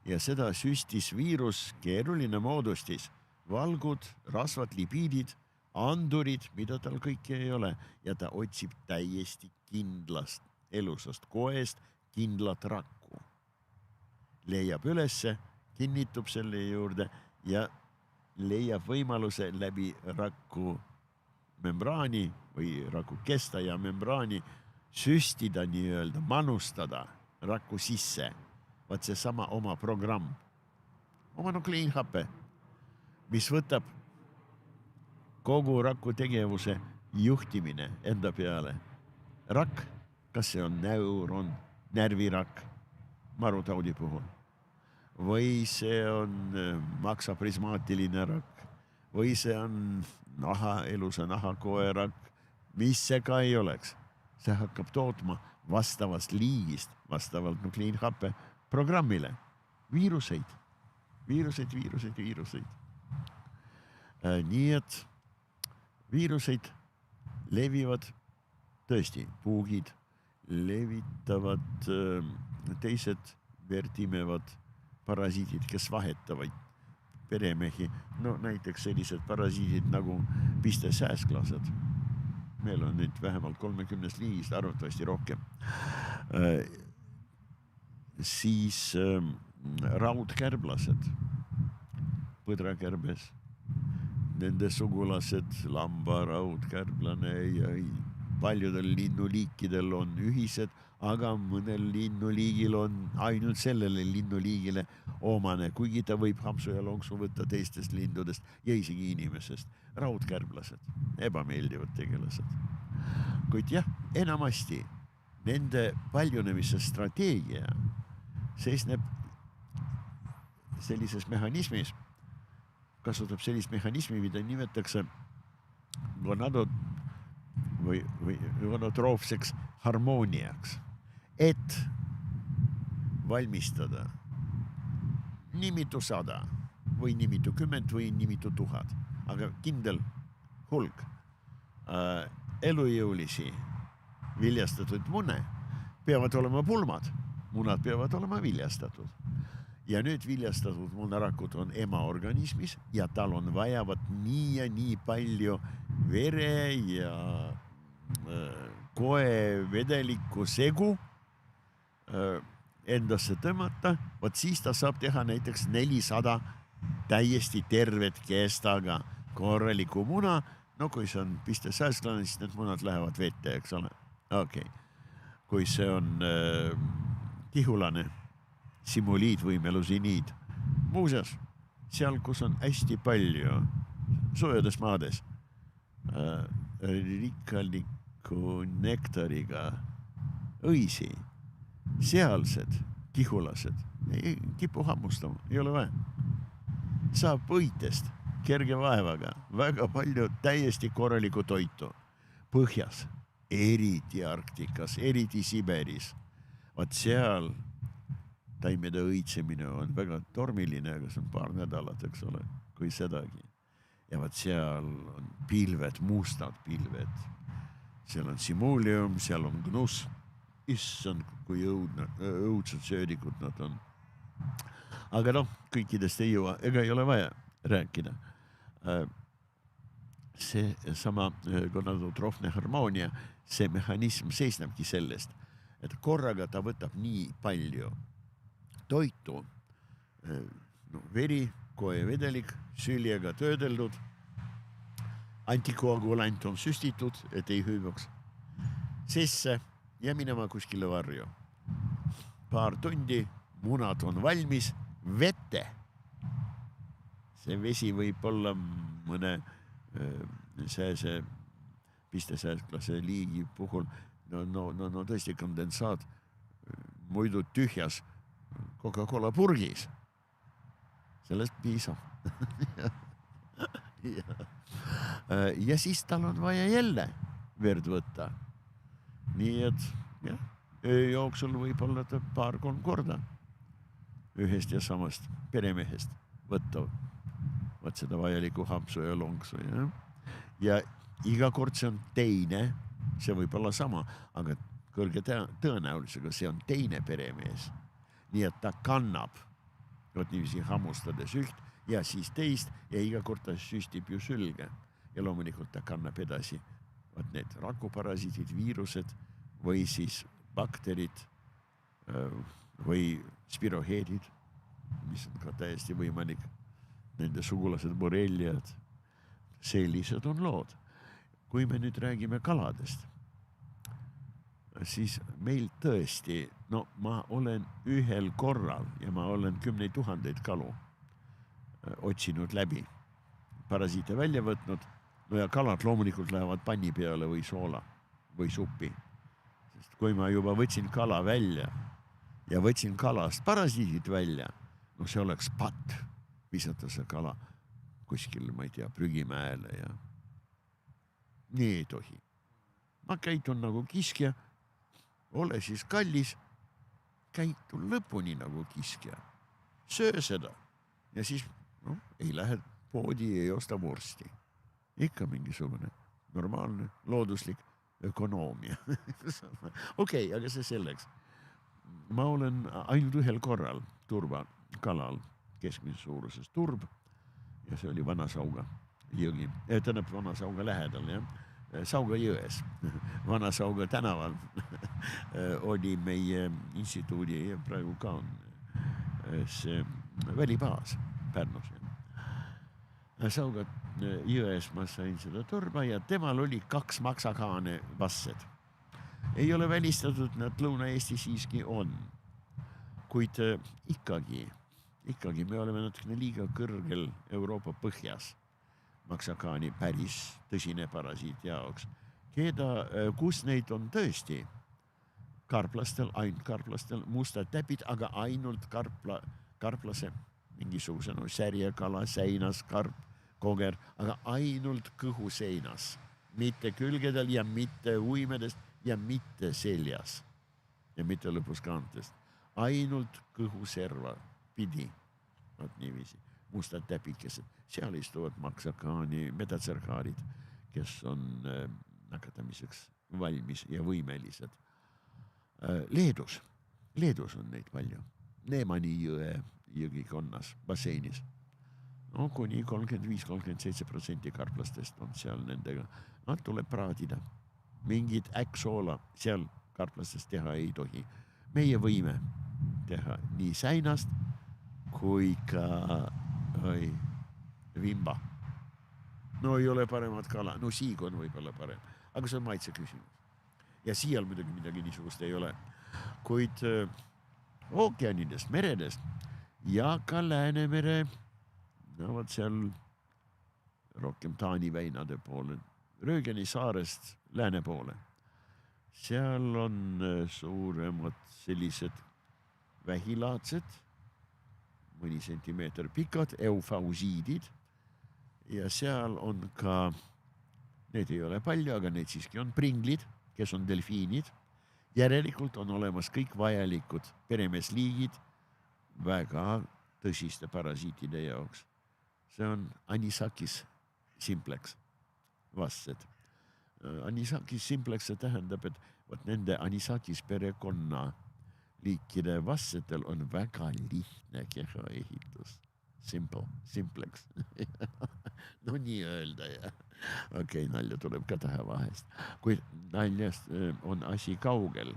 ja seda süstis viirus, keeruline moodustis, valgud, rasvad, lipiidid, andurid, mida tal kõike ei ole ja ta otsib täiesti kindlast elusast koest kindlat rakku. Leiab ülesse, kinnitub selle juurde ja leiab võimaluse läbi raku membraani või raku kestaja membraani süstida nii-öelda, manustada raku sisse. Vaat see sama oma programm, oma nukliinhape, mis võtab kogu raku tegevuse juhtimine enda peale. Rakk, kas see on neuron, närvirakk marutaudi puhul või see on maksaprismaatiline rakk või see on elusa nahakoerakk, mis see ka ei oleks. See hakkab tootma vastavast liigist, vastavalt nukliinhappe programmile. Viiruseid. Nii et viiruseid levivad tõesti, puugid levitavad teised vertimevad parasiidid, kes vahetavad peremehi. No näiteks sellised parasiidid nagu pistesääsklased. Meil on nüüd vähemalt 30 liigist, arvatavasti rohkem. Siis raudkärblased, põdrakärbes, nende sugulased, lamba, raudkärblane ja paljudel linnuliikidel on ühised, aga mõnel linnuliigil on ainult sellele linnuliigile omane, kuigi ta võib hampsu ja lonksu võtta teistest lindudest ja isegi inimesest. Raudkärblased, ebameeldivad tegelased. Kuid jah, enamasti nende paljunemise strateegia seisneb sellises mehhanismis, kasutab sellist mehhanismi, mida nimetatakse gonadotroofseks harmooniaks, et valmistada nii mitu 100 või nii mitu 10 või nii mitu 1000, aga kindel hulk elujõulisi viljastatud mune peavad olema pulmad, munad peavad olema viljastatud. Ja nüüd viljastatud munarakud on ema organismis ja tal on vajavat nii ja nii palju vere ja koe vedeliku segu endasse tõmmata, vot siis ta saab teha näiteks 400 täiesti tervet kestaga korraliku muna. No kui see on pistesääsklane, siis need munad lähevad vette, eks ole. Okei. Kui see on tihulane, simuliid või melusiniid. Muuseas, seal, kus on hästi palju soojades maades rikkaliku nektariga õisi, sealsed tihulased ei kipu hammustama, ei ole vaja. Saab võitest kerge vaevaga väga palju täiesti korralikku toitu. Põhjas, eriti Arktikas, eriti Siberis. Vaat seal taimede õitsemine on väga tormiline, aga see on paar nädalat, eks ole, kui sedagi. Ja vaat seal on pilved, mustad pilved. Seal on simulium, seal on gnus. Issand, kui õudsed söödikud nad on. Aga noh, kõikidest ei jõua, ega ei ole vaja rääkida. See sama gonadotrofne harmoonia, see mehhanism seisnebki sellest, et korraga ta võtab nii palju toitu, veri, koevedelik, süljega töödeldud, antikoagulant on süstitud, et ei hüübuks sisse ja minema kuskile varju. Paar tundi, munad on valmis, vette. See vesi võib olla mõne see pistesääsklase liigi puhul, no tõesti kondensaat, muidu tühjas Coca-Cola purgis. Sellest piisab. Ja siis tal on vaja jälle verd võtta. Nii et öö jooksul võib olla ta 2-3 korda ühest ja samast peremehest võtta võt seda vajalikku hapsu ja lonksu. Ja iga kord see on teine, see võib olla sama, aga kõrge tõenäolisega see on teine peremees. Nii et ta kannab, võt niiviisi hammustades üht ja siis teist ja iga kord ta süstib ju sülge. Ja loomulikult ta kannab edasi võt need rakuparasiidid, viirused või siis bakterid või spiroheedid, mis on ka täiesti võimalik. Nende sugulased borreliad, sellised on lood. Kui me nüüd räägime kaladest, siis meil tõesti, ma olen ühel korral ja ma olen 10 000 kalu otsinud läbi, parasiite välja võtnud, ja kalad loomulikult lähevad panni peale või soola või suppi. Sest kui ma juba võtsin kala välja ja võtsin kalast parasiidid välja, see oleks patt visata see kala kuskil, ma ei tea, prügimäele ja nii ei tohi. Ma käitun nagu kiskja, ole siis kallis, käitun lõpuni nagu kiskja, söö seda ja siis ei lähe poodi, ei osta vorsti. Ikka mingisugune normaalne, looduslik ökonoomia. Okei, aga see selleks. Ma olen ainult ühel korral turba kalal, keskmises suuruses turb ja see oli Vanasauga jõgi, tähendab Vanasauga lähedal, Sauga jões, Vanasauga tänaval oli meie instituudi ja praegu ka on see välibaas Pärnus. Sauga jões ma sain seda turba ja temal oli 2 maksakaane vassed. Ei ole välistatud, nad Lõuna-Eesti siiski on, kuid ikkagi me oleme natukene liiga kõrgel Euroopa põhjas maksakaani päris tõsine parasiit jaoks. Kus neid on tõesti karplastel, ainult karplastel, mustad täpid, aga ainult karplase, mingisuguse särjekala, seinas, karp, koger, aga ainult kõhuseinas, mitte külgedel ja mitte uimedest ja mitte seljas ja mitte lõpus kaantest, ainult kõhuserva pidi, niiviisi, mustad täpikesed, seal istuvad maksakaani metatsarkaarid, kes on nakatamiseks valmis ja võimelised. Leedus on neid palju. Neemani jõgikonnas, basseinis. No kuni 35-37% karplastest on seal nendega. Nad tuleb praadida. Mingid äksoola seal karplastest teha ei tohi. Meie võime teha nii säinast kui ka vimba. No ei ole paremat kala. No siig on võib-olla parem. Aga see on maitse küsimus. Ja siial midagi niisugust ei ole. Kuid ookeanidest, meredest ja ka Läänemere, no võt seal rohkem Taani väinade poole, Röögeni saarest lääne poole. Seal on suuremad sellised vähilaadsed, mõni sentimeeter pikad, eufausiidid ja seal on ka, need ei ole palju, aga need siiski on pringlid, kes on delfiinid. Järelikult on olemas kõik vajalikud peremeesliigid väga tõsiste parasiitide jaoks. See on Anisakis simplex vastsed. Anisakis simplex see tähendab, et võt nende Anisakis perekonna liikide vastsetel on väga lihtne kehaehitus. Simplex. No nii öelda ja. Okei, nalja tuleb ka tähe vahest. Kui naljast on asi kaugel,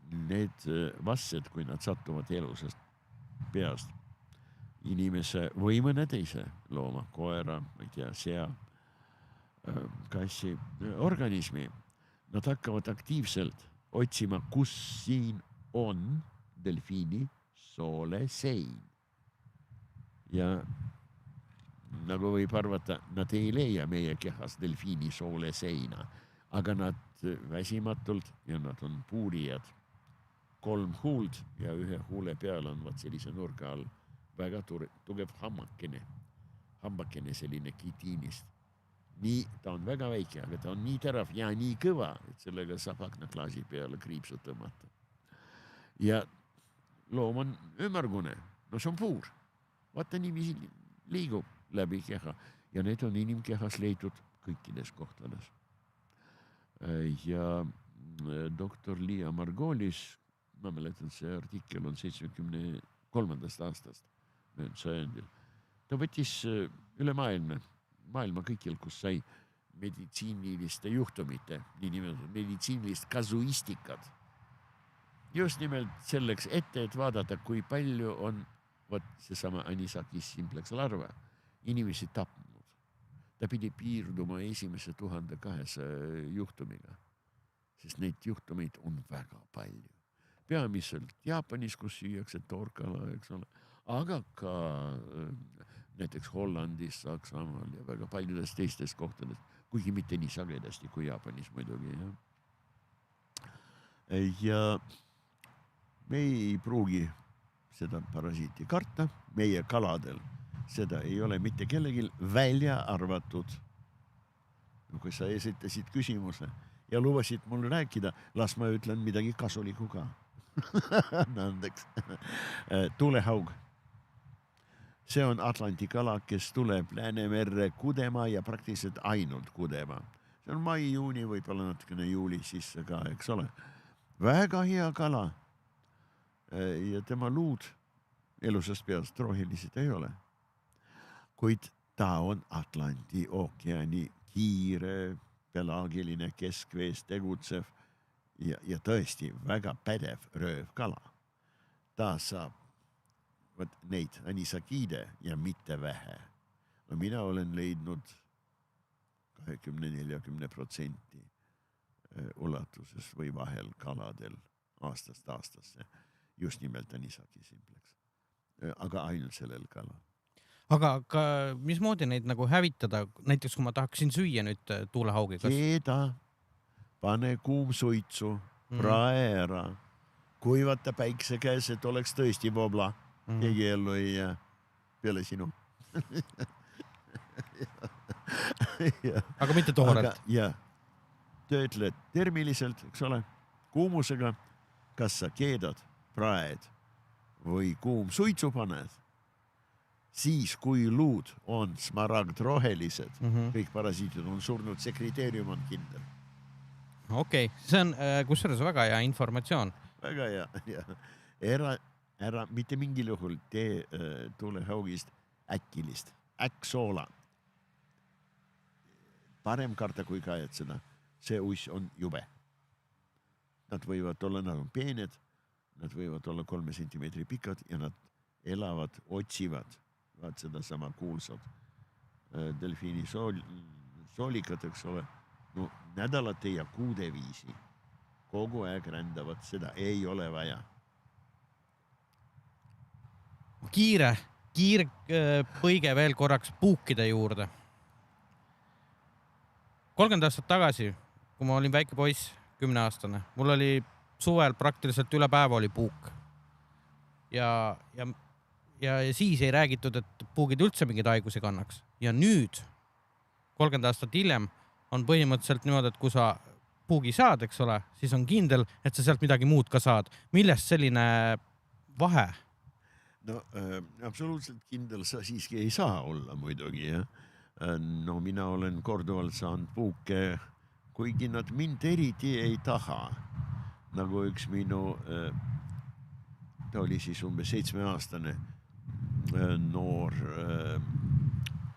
need vastsed, kui nad satuvad elusast peast inimese või mõne teise looma, koera, ma ei tea, sea, kassi organismi, nad hakkavad aktiivselt otsima, kus siin on delfiini soolesein. Ja nagu võib arvata, nad ei leia meie kehas delfiini sooleseina, aga nad väsimatult ja nad on puurijad. 3 huult ja 1 huule peal on sellise nurga all väga tugev hambakene selline kitiinist. Nii, ta on väga väike, aga ta on nii terav ja nii kõva, et sellega saab aknaklaasi peale kriipsu tõmmata. Ja loom on ümmargune, no see on puur. Vaata niiviisi liigub läbi keha ja need on inimkehas leidnud kõikides kohtades. Ja doktor Liia Margolis, ma mäletan, see artikkel on 73. aastast möönd sajandil. Ta võttis üle maailma kõikjal, kus sai meditsiiniliste juhtumite, niinimetatud meditsiinilist kasuistikat. Just nimelt selleks ette, et vaadata, kui palju on seesama Anisakis simplex larva inimesi tapnud. Ta pidi piirduma esimese 1200 juhtumiga, sest neid juhtumeid on väga palju. Peamiselt Jaapanis, kus süüakse toorkala, eks ole, aga ka näiteks Hollandis, Saksamaal ja väga paljudes teistes kohtades, kuigi mitte nii sagedasti kui Jaapanis muidugi. Ja me ei pruugi seda parasiiti karta, meie kaladel seda ei ole mitte kellelgi välja arvatud. Kui sa esitasid küsimuse ja lubasid mul rääkida, las ma ütlen midagi kasulikku ka. Andeks. Tuulehaug. See on Atlanti kala, kes tuleb Läänemerre kudema ja praktiliselt ainult kudema. See on mai, juuni, võib-olla natukene juuli sisse ka, eks ole. Väga hea kala. Ja tema luud elusast peast rohelised ei ole. Kuid ta on Atlanti ookeani kiire, pelaagiline, keskvees tegutsev ja tõesti väga pädev röövkala. Ta saab neid anisakiide ja mitte vähe. No mina olen leidnud 20-40% ulatuses või vahel kaladel aastast aastasse. Just nimelt anisaki simplex. Aga ainult sellel kalal. Aga mismoodi neid nagu hävitada? Näiteks kui ma tahaksin süüa nüüd tuulehaugi. Keeda, pane kuumsuitsu, prae ära, kuivata päikse käes, et oleks tõesti vobla. Keegi ellu ei jää peale sinu. Aga mitte toorelt. Ja töötled termiliselt, eks ole, kuumusega, kas sa keedad, praed või kuumsuitsu paned, siis kui luud on smaragd rohelised, kõik parasiitid on surnud, see kriteerium on kindel. okei. See on kusjuures väga hea informatsioon. Väga hea, ja ära mitte mingil juhul tee tuulehaugist äkkilist, äkksoola. Parem karta kui kaetseda, see uss on jube. Nad võivad olla nagu peened, nad võivad olla 3 sentimeetri pikad ja nad elavad, otsivad, vaat seda sama kuulsad delfiini soolikad, eks ole, no nädalate ja kuude viisi kogu aeg rändavad, seda ei ole vaja. Kiire põige veel korraks puukide juurde. 30 aastat tagasi, kui ma olin väike poiss, 10-aastane, mul oli suvel praktiliselt üle päeva oli puuk. Ja siis ei räägitud, et puugid üldse mingid haigusi kannaks. Ja nüüd, 30 aastat hiljem, on põhimõtteliselt niimoodi, et kui sa puugi saad, eks ole, siis on kindel, et sa sealt midagi muud ka saad. Millest selline vahe? No absoluutselt kindel sa siiski ei saa olla muidugi, jah. No mina olen korduvalt saanud puuke, kuigi nad mind eriti ei taha. Nagu üks minu, ta oli siis umbes 7-aastane noor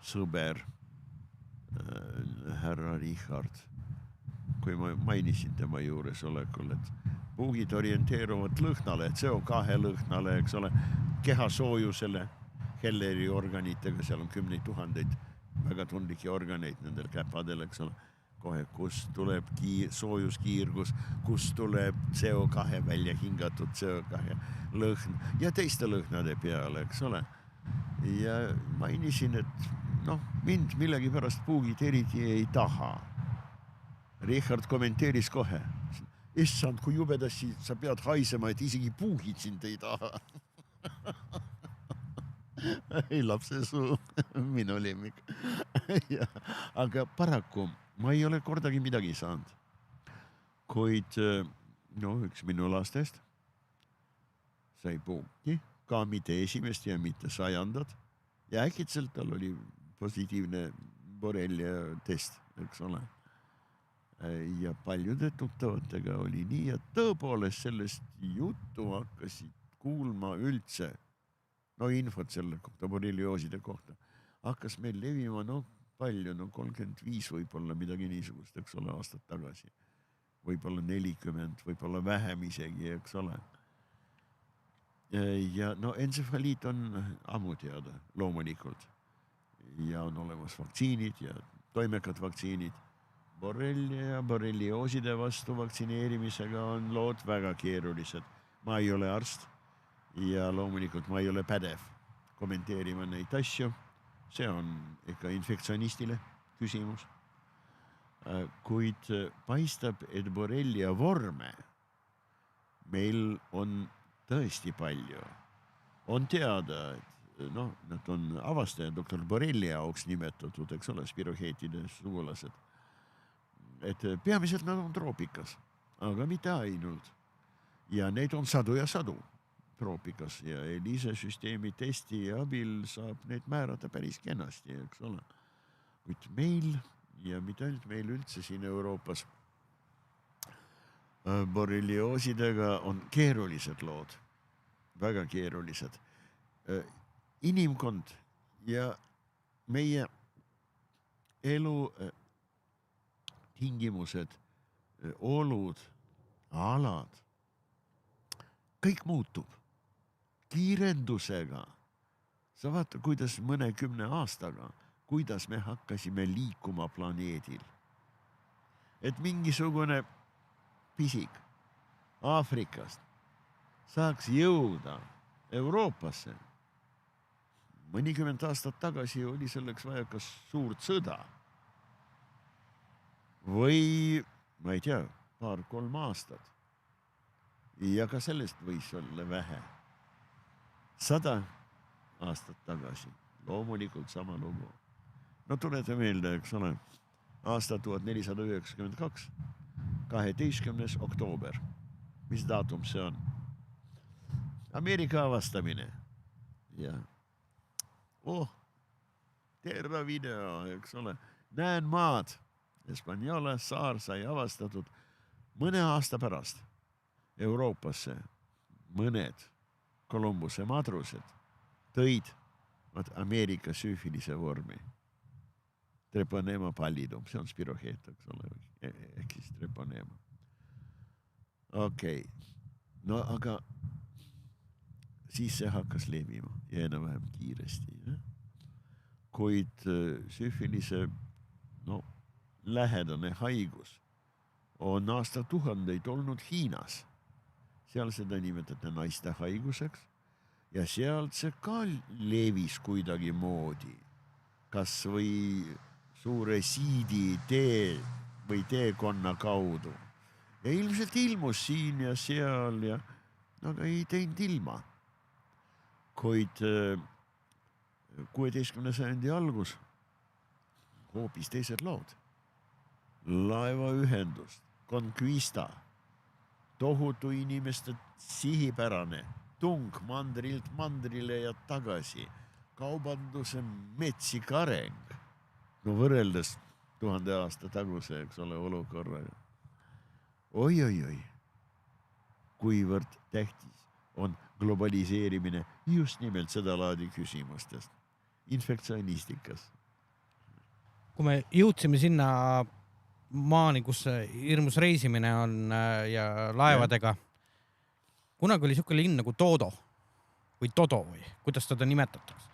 sõber, härra Richard, kui ma mainisin tema juures olekul, et puugid orienteeruvad lõhnale, CO2 lõhnale, eks ole, kehasoojusele, Helleri organitega, seal on 10 000 väga tundlike organeid nendel käpadel, eks ole, kohe, kus tuleb soojuskiirgus, kus tuleb CO2 välja hingatud CO2 lõhn ja teiste lõhnade peale, eks ole. Ja mainisin, et mind millegi pärast puugid eriti ei taha. Richard kommenteeris kohe, issand, kui jubedasti sa pead haisema, et isegi puugid sind ei taha. Ei lapse suu, minu lemmik. Aga paraku ma ei ole kordagi midagi saanud. Kuid üks minu lastest sai puuki, ka mitte esimest ja mitte 100. Ja äkitselt tal oli positiivne borrelia test, eks ole. Ja paljude tuttavatega oli nii, et tõepoolest sellest juttu hakkasid kuulma üldse, infot selle kohta, borreliooside kohta, hakkas meil levima, palju, 35 võib-olla midagi niisugust, eks ole, aastat tagasi. Võib-olla 40, võib-olla vähem isegi, eks ole. Ja entsefaliit on ammu teada, loomulikult. Ja on olemas vaktsiinid ja toimekad vaktsiinid. Borrelia ja borreliooside vastu vaktsineerimisega on lood väga keerulised. Ma ei ole arst ja loomulikult ma ei ole pädev kommenteerima neid asju. See on ikka infektsionistile küsimus. Kuid paistab, et borrelia vorme meil on tõesti palju. On teada, et nad on avastaja doktor Borrelia auks nimetatud, eks ole, spiroheetide sugulased. Et peamiselt nad on troopikas, aga mitte ainult. Ja neid on sadu ja sadu troopikas ja ELISA süsteemi testi abil saab neid määrata päris kenasti, eks ole. Kuid meil ja mitte ainult meil üldse siin Euroopas borrelioosidega on keerulised lood, väga keerulised. Inimkond ja meie elu tingimused, olud, alad, kõik muutub kiirendusega. Sa vaata, kuidas mõne 10 aastaga, kuidas me hakkasime liikuma planeedil. Et mingisugune pisik Aafrikast saaks jõuda Euroopasse. Mõnikümmend aastat tagasi oli selleks vaja kas suurt sõda või, ma ei tea, 2-3 aastat. Ja ka sellest võis olla vähe. 100 aastat tagasi, loomulikult sama lugu. Tuleta meelde, eks ole, aasta 1492, 12. oktoober. Mis daatum see on? Ameerika avastamine. Ja terve video, eks ole, näen maad. Hispaniola saar sai avastatud mõne aasta pärast Euroopasse mõned Columbuse madrused tõid Ameerika süüfilise vormi. Treponema pallidum, see on spiroheeta, eks ole, ehk siis treponema. Okei. No aga siis see hakkas levima ja enam-vähem kiiresti. Kuid süüfilise lähedane haigus on aastatuhandeid olnud Hiinas. Seal seda nimetate naiste haiguseks ja sealt see ka levis kuidagi moodi. Kas või suure siidi tee või teekonna kaudu. Ja ilmselt ilmus siin ja seal ja aga ei teinud ilma. Kuid 16. sajandi algus hoopis teised lood. Laevaühendus, Conquista, tohutu inimeste sihipärane tung mandrilt mandrile ja tagasi, kaubanduse metsik areng. No võrreldes 1000 aasta taguse, eks ole, olukorraga. Oi, kuivõrd tähtis on globaliseerimine just nimelt seda laadi küsimustest. Infektsionistikas. Kui me jõudsime sinna maani, kus hirmus reisimine on ja laevadega, kunagi oli siuke linn nagu Todo või Todo või kuidas teda nimetatakse.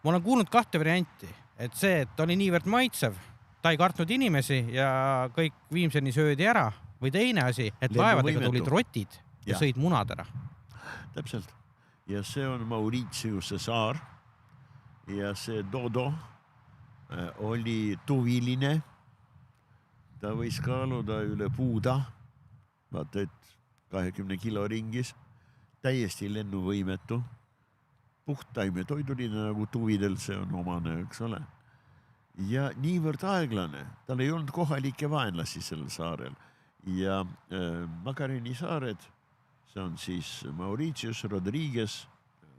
Ma olen kuulnud 2 varianti, et see, et oli niivõrd maitsev, ta ei kartnud inimesi ja kõik viimseni söödi ära või teine asi, et laevadega tulid rotid ja sõid munad ära. Täpselt. Ja see on Mauritiuse saar ja see Dodo oli tuviline. Ta võis kaaluda üle puuda, vaata, et 20 kilo ringis, täiesti lennuvõimetu. Puhtaime toiduline nagu tuvidel, see on omane, eks ole. Ja niivõrd aeglane, tal ei olnud kohalikke vaenlasi sellel saarel. Ja Macareni saared, see on siis Mauritius, Rodriguez,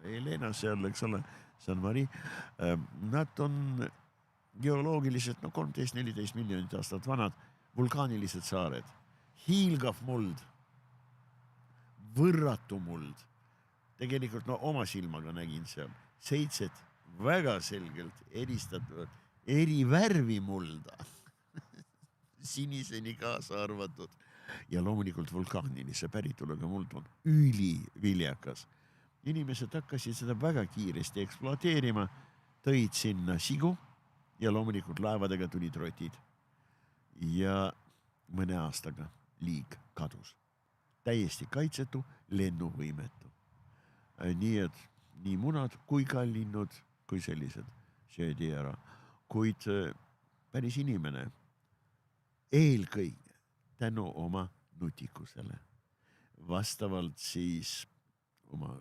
Helena seal, eks ole, San Mari. Nad on geoloogiliselt 13-14 miljonit aastat vanad vulkaanilised saared. Hiilgav muld, võrratu muld. Tegelikult oma silmaga nägin seal 7 väga selgelt eristatud eri värvi mulda. Siniseni kaasa arvatud. Ja loomulikult vulkaanilise päritoluga muld on üliviljakas. Inimesed hakkasid seda väga kiiresti ekspluateerima, tõid sinna sigu ja loomulikult laevadega tulid rotid. Ja mõne aastaga liig kadus. Täiesti kaitsetu, lennuvõimetu. Nii et nii munad kui ka linnud kui sellised söödi ära. Kuid päris inimene eelkõige tänu oma nutikusele. Vastavalt siis oma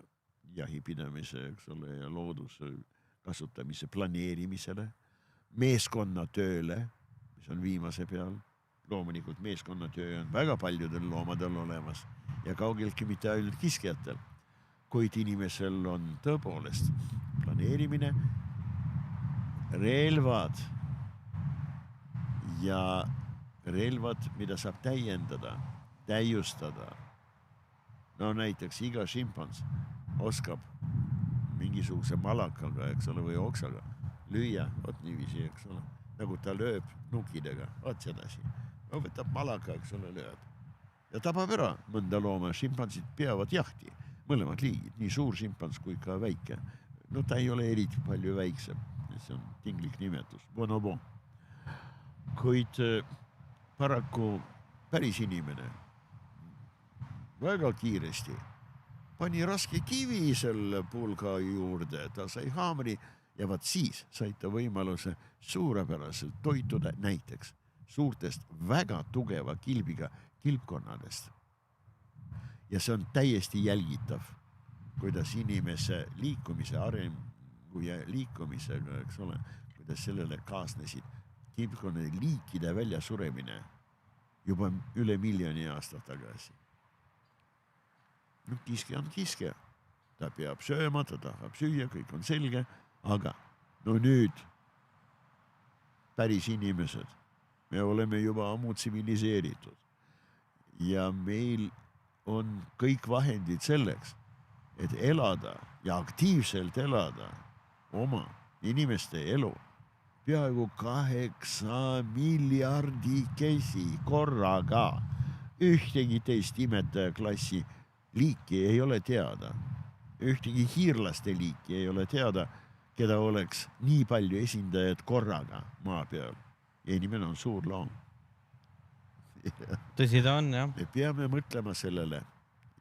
jahipidamise, eks ole, ja looduse kasutamise planeerimisele, meeskonnatööle, mis on viimase peal. Loomulikult meeskonnatöö on väga paljudel loomadel olemas ja kaugeltki mitte ainult kiskjatel. Kuid inimesel on tõepoolest planeerimine, relvad ja relvad, mida saab täiendada, täiustada. No näiteks iga šimpans oskab mingisuguse malakaga, eks ole, või oksaga lüüa, niiviisi, eks ole, nagu ta lööb nukidega, sedasi. Võtab malaka, eks ole, lööb. Ja tabab ära mõnda looma, šimpansid peavad jahti. Mõlemad liigid, nii suur šimpans kui ka väike. No ta ei ole eriti palju väiksem, see on tinglik nimetus, bonobo. Kuid paraku päris inimene väga kiiresti pani raske kivi selle pulga juurde, ta sai haamri ja vaat siis sai ta võimaluse suurepäraselt toituda näiteks suurtest väga tugeva kilbiga kilpkonnadest. Ja see on täiesti jälgitav, kuidas inimese liikumise arengu ja liikumisega, eks ole, kuidas sellele kaasnesid kilpkonnade liikide väljasuremine juba üle miljoni aastat tagasi. No kiske on kiske, ta peab sööma, ta tahab süüa, kõik on selge, aga no nüüd päris inimesed, me oleme juba ammu tsiviliseeritud ja meil on kõik vahendid selleks, et elada ja aktiivselt elada oma inimeste elu. Peaaegu 8 miljardikesi korraga. Ühtegi teist imetajaklassi liiki ei ole teada. Ühtegi hiirlaste liiki ei ole teada, keda oleks nii palju esindajad korraga maa peal. Ja inimene on suur loom. Tõsi ta on, jah. Me peame mõtlema sellele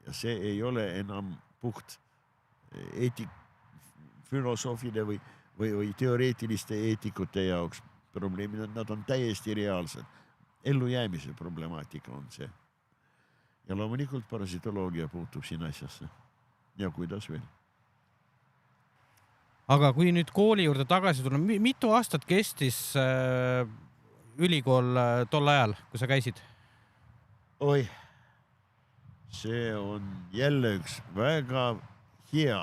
ja see ei ole enam puht filosoofide või teoreetiliste eetikute jaoks probleemid, nad on täiesti reaalsed. Ellujäämise problemaatika on see. Ja loomulikult parasitoloogia puutub siin asjasse. Ja kuidas veel? Aga kui nüüd kooli juurde tagasi tulla, mitu aastat kestis ülikool tol ajal, kui sa käisid? Oi, see on jälle üks väga hea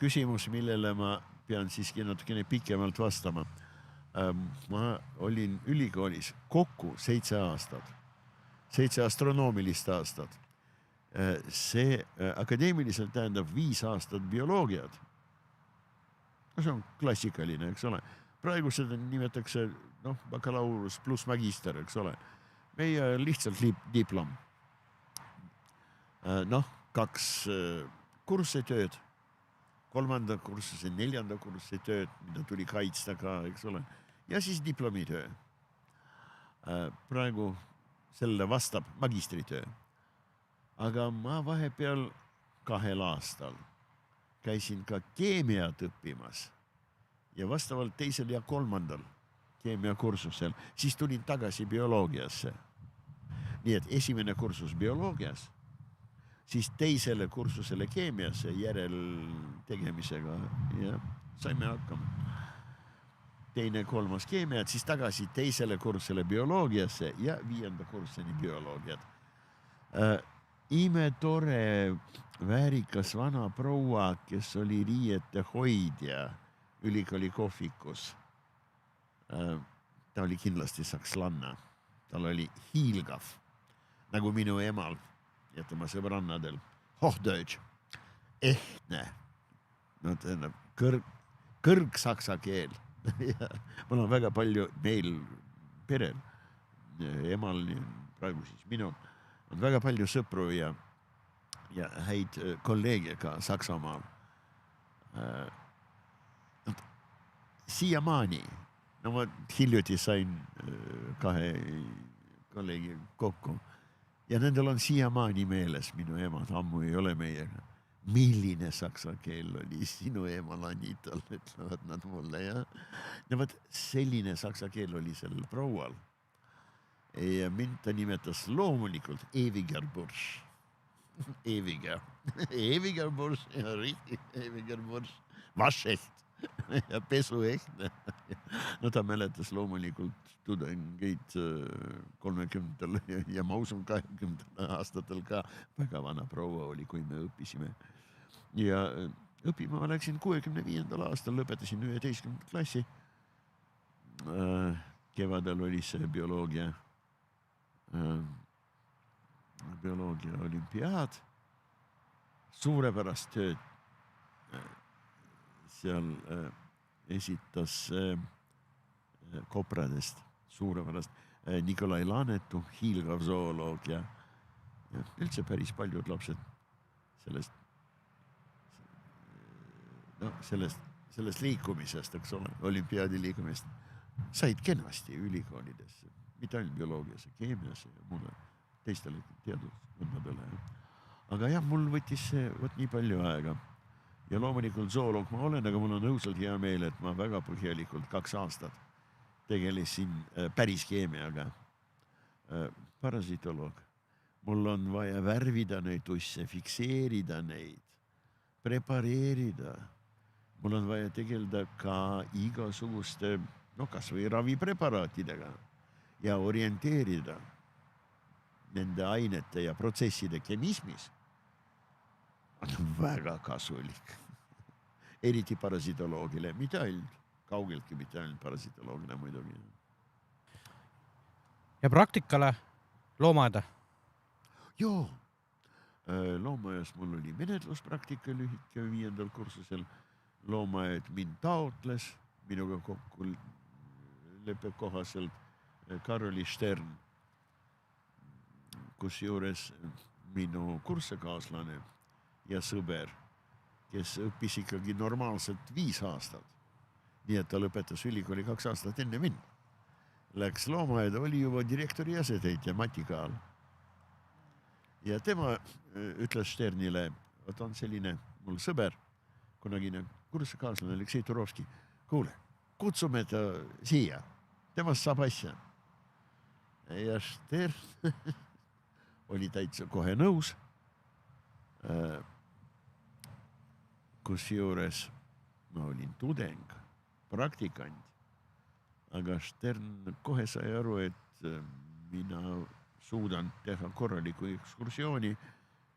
küsimus, millele ma pean siiski natukene pikemalt vastama. Ma olin ülikoolis kokku 7 aastat, 7 astronoomilist aastat. See akadeemiliselt tähendab 5 aastat bioloogiat. See on klassikaline, eks ole. Praegu seda nimetakse bakalaureus pluss magister, eks ole. Meie lihtsalt diplom. 2 kursetööd, 3. kursuse, 4. kursuse tööd, mida tuli kaitsta ka, eks ole. Ja siis diplomitöö. Praegu selle vastab magistritöö. Aga ma vahepeal 2 aastal käisin ka keemiat õppimas ja vastavalt 2. ja 3. keemiakursusel, siis tulin tagasi bioloogiasse. Nii et esimene kursus bioloogias, siis 2. kursusele keemiasse järeltegemisega ja saime hakkama. 2. 3. keemiat, siis tagasi 2. kursusele bioloogiasse ja 5. kurseni bioloogiat. Imetore väärikas vana proua, kes oli riiete hoidja ülikooli kohvikus. Ta oli kindlasti sakslanna. Tal oli hiilgav, nagu minu emal ja tema sõbrannadel. Hochdeutsch, ehtne, tähendab kõrgsaksa keel. Mul on väga palju meil perel, emal, praegu siis minu, on väga palju sõpru ja häid kolleege ka Saksamaal. Siiamaani, ma hiljuti sain 2 kolleegi kokku ja nendel on siiamaani meeles minu emad, ammu ei ole meiega. Milline saksa keel oli sinu emal Anital, ütlevad nad mulle. Ja võt, selline saksa keel oli sellel proual. Ja mind ta nimetas loomulikult Ewiger Bursch. Ewiger Bursch, ja richtig, Ewiger Bursch. Vašeht ja pesuehtne. No ta mäletas loomulikult tudengeid 30. ja ma usun 20. aastatel ka. Väga vana proua oli, kui me õppisime. Ja õppima ma läksin 65. aastal, lõpetasin 11. klassi. Kevadel oli see bioloogia olümpiaad. Suurepärast tööd seal esitas Kopradest suurepärast Nikolai Laanetu, hiilgav zooloog ja üldse päris paljud lapsed sellest liikumisest, eks ole, olümpiaadi liikumist said kenasti ülikoolidesse, mitte ainult bioloogiasse, keemiasse ja mulle teistele teadusvõndadele. Aga jah, mul võttis see nii palju aega. Ja loomulikult zooloog ma olen, aga mul on õudselt hea meel, et ma väga põhjalikult 2 aastat tegelesin päris keemiaga. Parasitoloog. Mul on vaja värvida neid usse, fikseerida neid, prepareerida. Mul on vaja tegeleda ka igasuguste, kas või ravipreparaatidega ja orienteerida nende ainete ja protsesside kemismis. On väga kasulik. Eriti parasitoloogile, mitte ainult, kaugeltki mitte ainult parasitoloogile muidugi. Ja praktikale loomaaeda? Joo, loomaajas mul oli menetluspraktika lühike 5. kursusel. Loomaaed mind taotles, minuga kokku leppe kohaselt Karoli Stern, kus juures minu kursekaaslane ja sõber, kes õppis ikkagi normaalselt 5 aastat. Nii et ta lõpetas ülikooli 2 aastat enne mind. Läks loomaaeda, oli juba direktori asetäitja Mati Kaal. Ja tema ütles Sternile, et on selline mul sõber, kunagine kursekaaslane Aleksei Turovski. Kuule, kutsume ta siia, temast saab asja. Ja Stern oli täitsa kohe nõus, kus juures ma olin tudeng, praktikant, aga Stern kohe sai aru, et mina suudan teha korraliku ekskursiooni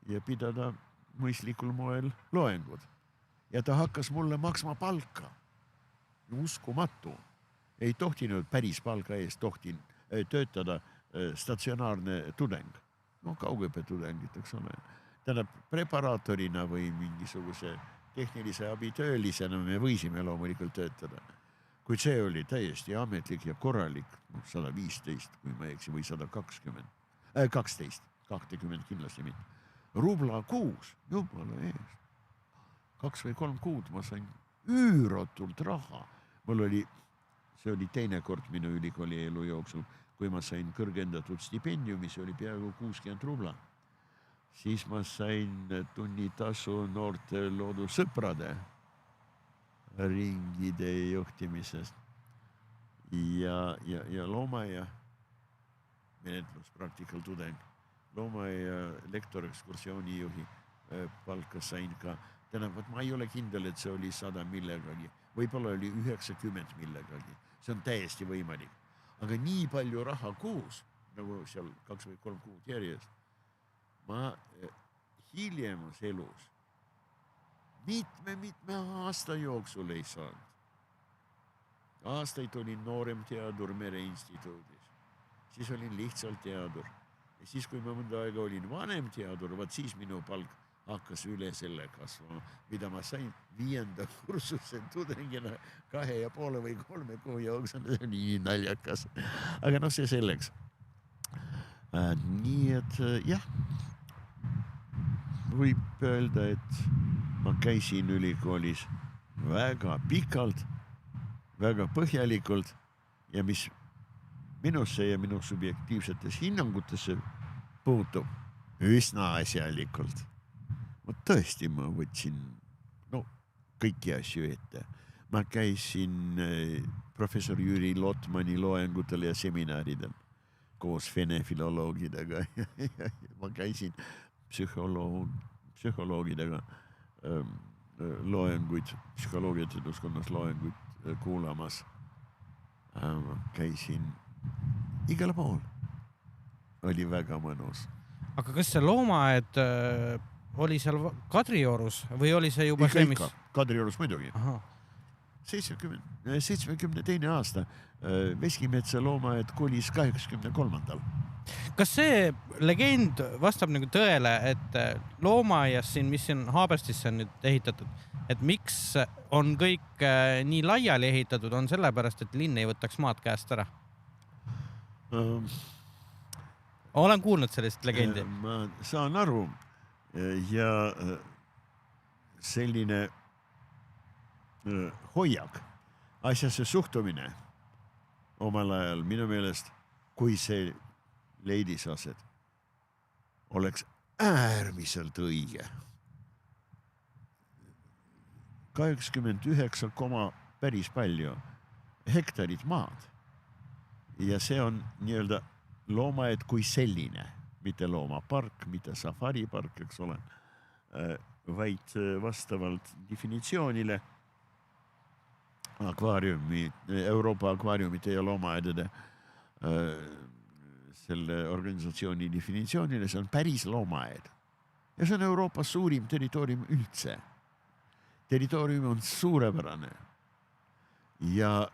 ja pidada mõistlikul moel loengud. Ja ta hakkas mulle maksma palka. Uskumatu. Ei tohtinud päris palka eest töötada statsionaarne tudeng. No kaugõppe tudengid, eks ole. Tähendab, preparaatorina või mingisuguse tehnilise abitöölisena me võisime loomulikult töötada. Kuid see oli täiesti ametlik ja korralik, 115, kui ma eksi, või 120, 20 kindlasti mitte. Rubla kuus, jumala eest. 2 või 3 kuud ma sain üüratult raha. See oli teine kord minu ülikooli elu jooksul, kui ma sain kõrgendatud stipendiumi, see oli peaaegu 60 rubla. Siis ma sain tunnitasu noorte loodusõprade ringide juhtimisest ja loomaaia menetluspraktikal tudeng, loomaaia lektor ekskursioonijuhi palka sain ka. Tähendab, ma ei ole kindel, et see oli 100 millegagi, võib-olla oli 90 millegagi, see on täiesti võimalik. Aga nii palju raha kuus, nagu seal 2 või 3 kuud järjest, ma hiljemas elus mitme aasta jooksul ei saanud. Aastaid olin noorem teadur Mereinstituudis, siis olin lihtsalt teadur. Ja siis, kui ma mõnda aega olin vanem teadur, siis minu palk hakkas üle selle kasvama, mida ma sain 5. kursuse tudengina 2,5 või 3 kuu jooksul, see oli nii naljakas. Aga see selleks. Nii et jah, võib öelda, et ma käisin ülikoolis väga pikalt, väga põhjalikult ja mis minusse ja minu subjektiivsetes hinnangutesse puutub üsna asjalikult. Tõesti, ma võtsin kõiki asju ette. Ma käisin professor Jüri Lotmani loengutel ja seminaridel koos vene filoloogidega. Ma käisin psühholoogidega loenguid, psühholoogiateaduskonnas loenguid kuulamas. Ma käisin igal pool. Oli väga mõnus. Aga kas see loomaaed oli seal Kadriorus või oli see juba see, mis... Kadriorus muidugi. 72. aasta Veskimetsa loomaaed kolis 83. Kas see legend vastab nagu tõele, et loomaaias siin, mis siin Haaberstisse on nüüd ehitatud, et miks on kõik nii laiali ehitatud, on sellepärast, et linn ei võtaks maad käest ära? Olen kuulnud sellist legendi. Ma saan aru ja selline hoiak, asjasse suhtumine omal ajal minu meelest, kui see leidis aset, oleks äärmiselt õige. 89, päris palju hektarid maad. Ja see on nii-öelda loomaaed kui selline, mitte loomapark, mitte safaripark, eks ole, vaid vastavalt definitsioonile Euroopa akvaariumite ja loomaaedade selle organisatsiooni definitsioonile, see on päris loomaaed. Ja see on Euroopas suurim territoorium üldse. Territoorium on suurepärane ja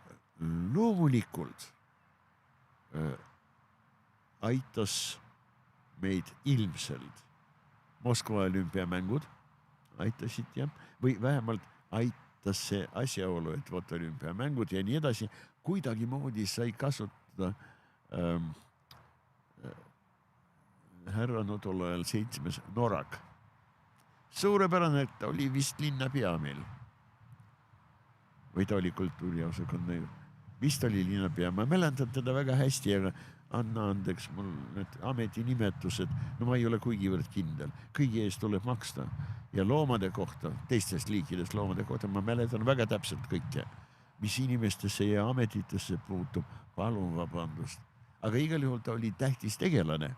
loomulikult aitas meid ilmselt Moskva olümpiamängud aitasid ja, või vähemalt aitas see asjaolu, et vot olümpiamängud ja nii edasi, kuidagi moodi sai kasutada härra no tol ajal 7. Norak. Suurepärane, et ta oli vist linnapea meil. Või ta oli kultuuriosakonna, vist oli linnapea. Ma mäletan teda väga hästi, aga anna andeks mul need ametinimetused, no ma ei ole kuigivõrd kindel. Kõigi eest tuleb maksta ja loomade kohta, teistest liikidest loomade kohta, ma mäletan väga täpselt kõike, mis inimestesse ja ametitesse puutub, palun vabandust. Aga igal juhul ta oli tähtis tegelane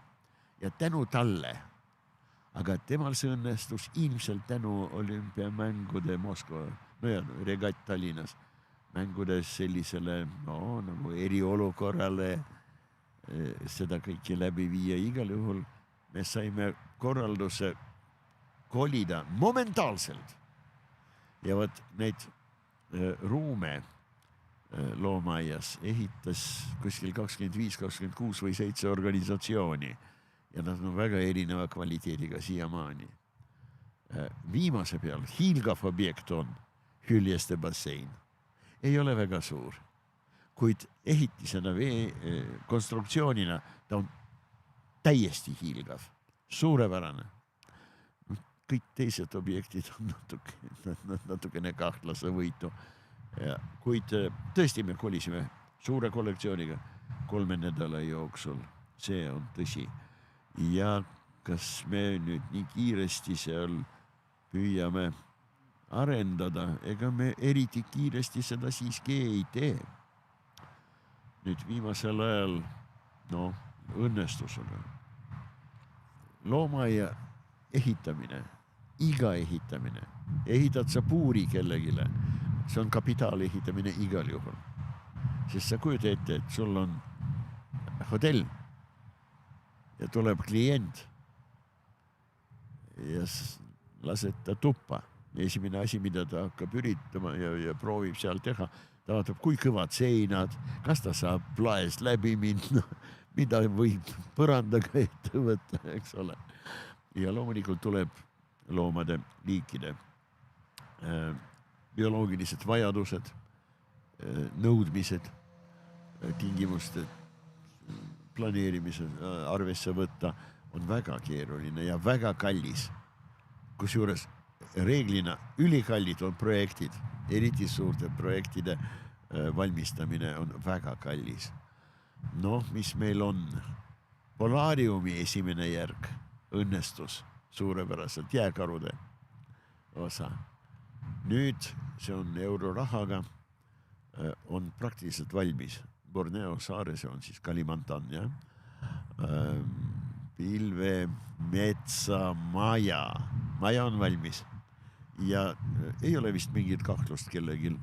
ja tänu talle, aga temal see õnnestus ilmselt tänu olümpiamängude Moskva, no ja regatt Tallinnas, mängudes sellisele nagu eriolukorrale seda kõike läbi viia. Igal juhul me saime korralduse kolida momentaalselt ja võt neid ruume loomaaias ehitas kuskil 25, 26 või 7 organisatsiooni ja nad on väga erineva kvaliteediga siiamaani. Viimase peal hiilgav objekt on Hüljeste bassein. Ei ole väga suur, kuid ehitisena konstruktsioonina ta on täiesti hiilgav, suurepärane. Kõik teised objektid on natukene kahtlase võitu. Kuid tõesti me kolisime suure kollektsiooniga 3 nädala jooksul, see on tõsi. Ja kas me nüüd nii kiiresti seal püüame arendada, ega me eriti kiiresti seda siiski ei tee. Nüüd viimasel ajal, õnnestusega. Loomaaia ehitamine, iga ehitamine, ehitad sa puuri kellegile, see on kapitaali ehitamine igal juhul. Sest sa kujuta ette, et sul on hotell ja tuleb klient ja lased ta tuppa. Esimene asi, mida ta hakkab üritama ja proovib seal teha, ta vaatab, kui kõvad seinad, kas ta saab plaest läbi minna, mida võib põrandaga ette võtta, eks ole. Ja loomulikult tuleb loomade liikide bioloogilised vajadused, nõudmised, tingimuste planeerimise arvesse võtta on väga keeruline ja väga kallis. Kusjuures reeglina ülikallid on projektid, eriti suurte projektide valmistamine on väga kallis. Mis meil on? Polaariumi esimene järg õnnestus suurepäraselt jääkarude osa. Nüüd see on eurorahaga, on praktiliselt valmis. Borneo saare, see on siis Kalimantan, ja? Pilve, metsa, maja on valmis. Ja ei ole vist mingit kahtlust kellegil,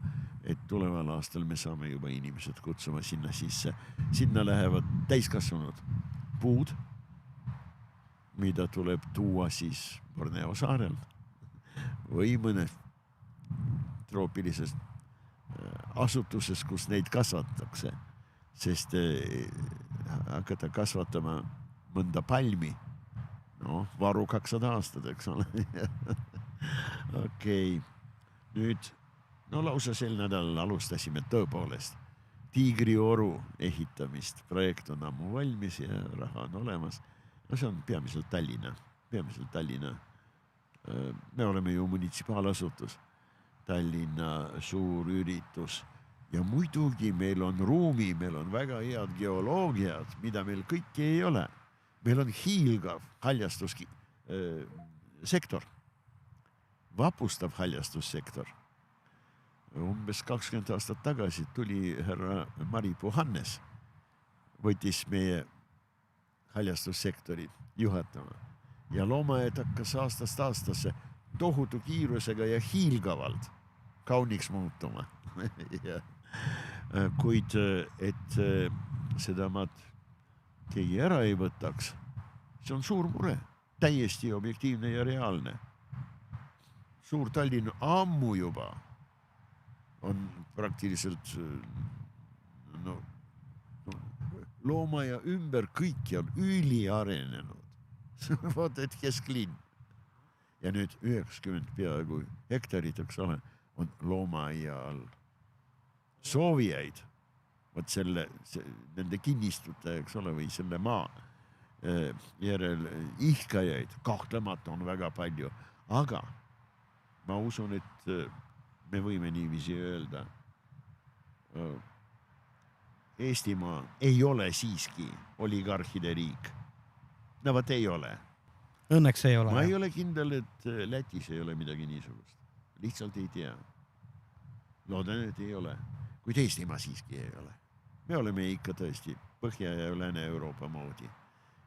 et tuleval aastal me saame juba inimesed kutsuma sinna sisse. Sinna lähevad täiskasvanud puud, mida tuleb tuua siis Borneo saarel või mõnes troopilises asutuses, kus neid kasvatakse, sest hakata kasvatama mõnda palmi, varu 200 aastat, eks ole. Okei. Nüüd, lausa sel nädalal alustasime tõepoolest Tiigrioru ehitamist. Projekt on ammu valmis ja raha on olemas. See on peamiselt Tallinna. Me oleme ju munitsipaalasutus, Tallinna suur üritus ja muidugi meil on ruumi, meil on väga head geoloogiad, mida meil kõiki ei ole. Meil on hiilgav haljastussektor, vapustav haljastussektor. Umbes 20 aastat tagasi tuli härra Maripuu Hannes, võttis meie haljastussektori juhatama ja loomaaed hakkas aastast aastasse tohutu kiirusega ja hiilgavalt kauniks muutuma. Kuid et seda maad keegi ära ei võtaks, see on suur mure, täiesti objektiivne ja reaalne. Suur Tallinn ammu juba on praktiliselt loomaaia ümber kõiki on üli arenenud. vaata, et kesklinn. Ja nüüd 90 peaaegu hektarit, eks ole, on loomaaia all. Soovijaid, võt nende kinnistute, eks ole, või selle maa järel ihkajaid kahtlemata on väga palju, aga ma usun, et me võime niiviisi öelda, Eestimaa ei ole siiski oligarhide riik. No võt ei ole. Õnneks ei ole. Ma ei ole kindel, et Lätis ei ole midagi niisugust. Lihtsalt ei tea. Loodan, et ei ole. Kuid Eestimaa siiski ei ole. Me oleme ikka tõesti Põhja- ja Lääne-Euroopa moodi.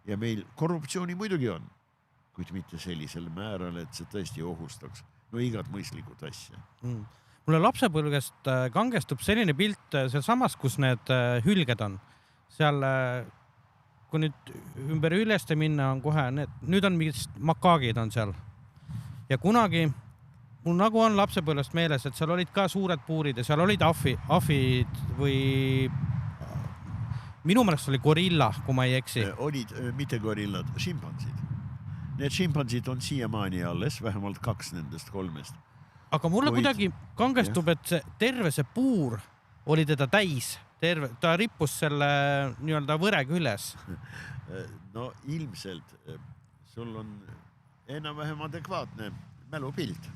Ja meil korruptsiooni muidugi on, kuid mitte sellisel määral, et see tõesti ohustaks igat mõistlikud asja. Mulle lapsepõlgest kangestub selline pilt seal samas, kus need hülged on. Seal, kui nüüd ümber Üljeste minna, on kohe nüüd on mingid makaagid on seal. Ja kunagi mul nagu on lapsepõlvest meeles, et seal olid ka suured puurid ja seal olid ahvid või minu meelest oli gorilla, kui ma ei eksi. Olid mitte gorillad, šimpansid. Need šimpansid on siiamaani alles, vähemalt 2 nendest 3. Aga mulle kuidagi kangestub, et terve see puur oli teda täis. Ta rippus selle nii-öelda võre küljes. No ilmselt sul on enam-vähem adekvaatne mälupilt.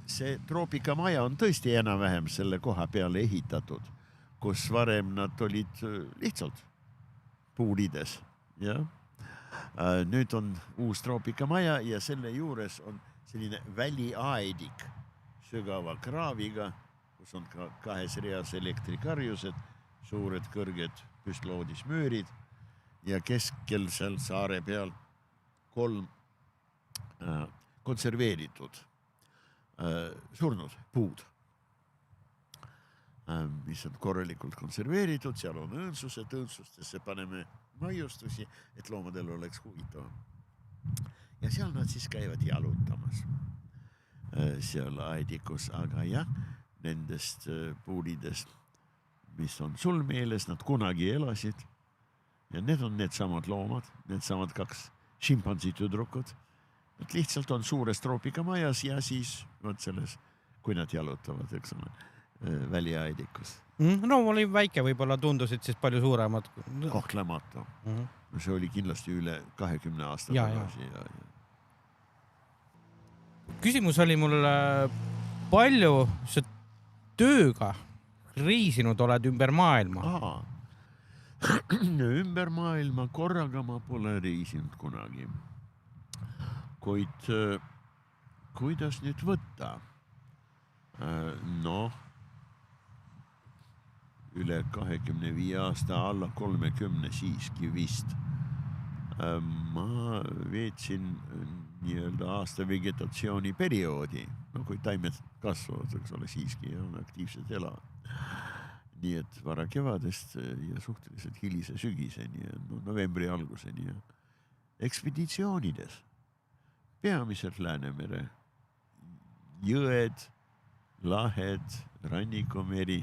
See troopikamaja on tõesti enam-vähem selle koha peale ehitatud, kus varem nad olid lihtsalt puurides. Ja? Nüüd on uus troopikamaja ja selle juures on selline väliaedik sügava kraaviga, kus on ka 2 reas elektrikarjused, suured kõrged püstloodismüürid ja keskel seal saare peal 3 konserveeritud surnud puud, mis on korralikult konserveeritud, seal on õõnsused, õõnsustesse paneme maiustusi, et loomadel oleks huvitav. Ja seal nad siis käivad jalutamas seal aedikus, aga jah, nendest puulidest, mis on sul meeles, nad kunagi elasid ja need on need samad loomad, need samad 2 šimpansid tüdrukud. Nad lihtsalt on suures troopikamajas ja siis võt selles, kui nad jalutavad, eks ole, väliaedikus. No oli väike, võib-olla tundusid siis palju suuremad. Kahtlemata. See oli kindlasti üle 20 aasta tagasi. Küsimus oli mul palju sa tööga reisinud oled ümber maailma? Ümber maailma korraga ma pole reisinud kunagi. Kuid kuidas nüüd võtta? Üle 25 aasta, alla 30 siiski vist. Ma veetsin nii-öelda aasta vegetatsiooni perioodi, kui taimed kasvavad, eks ole, siiski on aktiivsed elavad. Nii et vara kevadest ja suhteliselt hilise sügiseni, novembri alguseni ja ekspeditsioonides. Peamiselt Läänemere jõed, lahed, rannikumeri.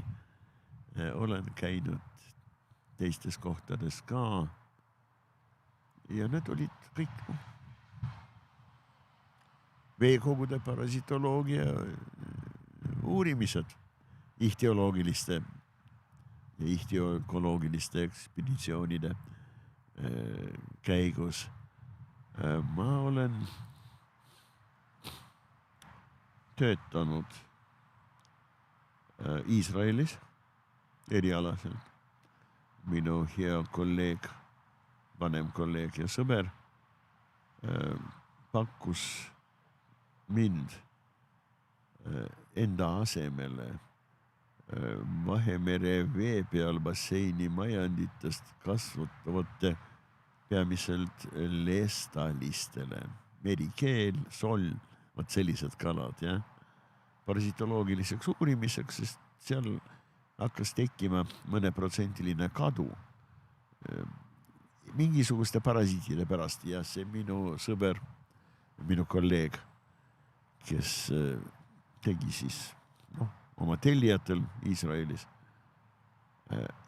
Olen käinud teistes kohtades ka ja need olid kõik veekogude parasitoloogia uurimised ihtioloogiliste ja ihtiökoloogiliste ekspeditsioonide käigus. Ma olen töötanud Iisraelis erialaselt. Minu hea kolleeg, vanem kolleeg ja sõber pakkus mind enda asemele Vahemere vee peal basseini majanditest kasvatavate peamiselt lestalistele. Merikeel, sol, võt sellised kalad, jah. Parasitoloogiliseks uurimiseks, sest seal hakkas tekkima mõneprotsendiline kadu mingisuguste parasiitide pärast ja see minu sõber, minu kolleeg, kes tegi siis oma tellijatel Iisraelis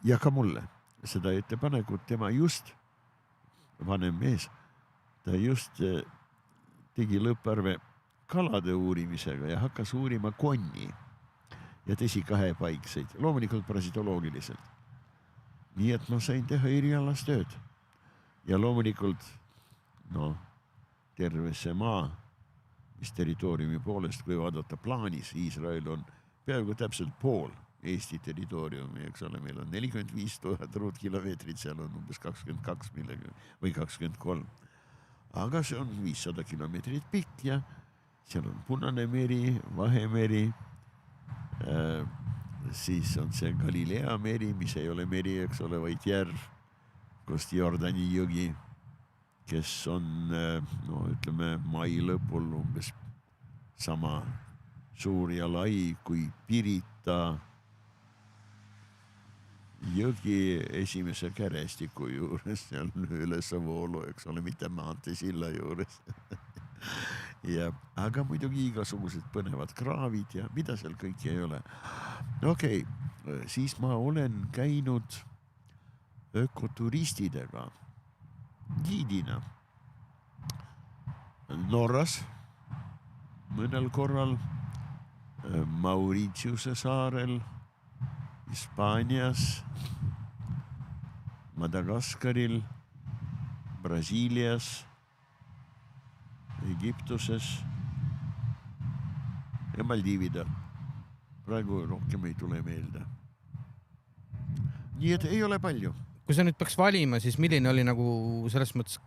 ja ka mulle seda ettepanekut, tema just vanem mees ta just tegi lõpparve kalade uurimisega ja hakkas uurima konni ja tõsi kahepaikseid, loomulikult parasitoloogiliselt. Nii et ma sain teha erialast tööd ja loomulikult terve see maa, mis territooriumi poolest, kui vaadata plaanis, Iisrael on peaaegu täpselt pool Eesti territooriumi, eks ole, meil on 45 000 ruutkilomeetrit, seal on umbes 22 millega või 23. Aga see on 500 kilomeetrit pikk ja seal on Punane meri, Vahemeri, siis on see Galilea meri, mis ei ole meri, eks ole, vaid järv, kust Jordani jõgi, kes on, ütleme, mai lõpul umbes sama suur ja lai kui Pirita jõgi esimese kärestiku juures, seal üles voolu, eks ole, mitte maanteesilla juures. Ja, aga muidugi igasugused põnevad kraavid ja mida seal kõiki ei ole. Okei, siis ma olen käinud ökoturistidega giidina Norras mõnel korral, Mauritiuse saarel, Hispaanias, Madagaskaril, Brasiilias, Egiptuses ja Maldiividel. Praegu rohkem ei tule meelde. Nii et ei ole palju. Kui sa nüüd peaks valima, siis milline oli nagu selles mõttes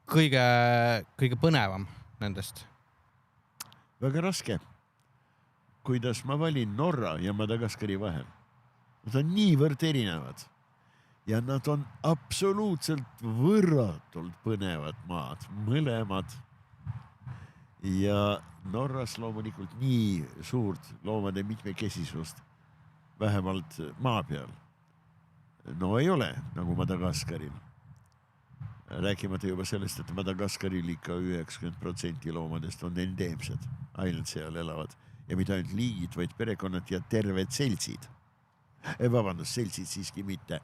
kõige põnevam nendest? Väga raske. Kuidas ma valin Norra ja Madagaskari vahel. Nad on niivõrd erinevad ja nad on absoluutselt võrratult põnevad maad, mõlemad. Ja Norras loomulikult nii suurt loomade mitmekesisust, vähemalt maa peal. No ei ole nagu Madagaskaril. Rääkimata juba sellest, et Madagaskaril ikka 90% loomadest on endeemsed, ainult seal elavad. Ja mitte ainult liigid, vaid perekonnad ja terved seltsid. Vabandust, seltsid siiski mitte.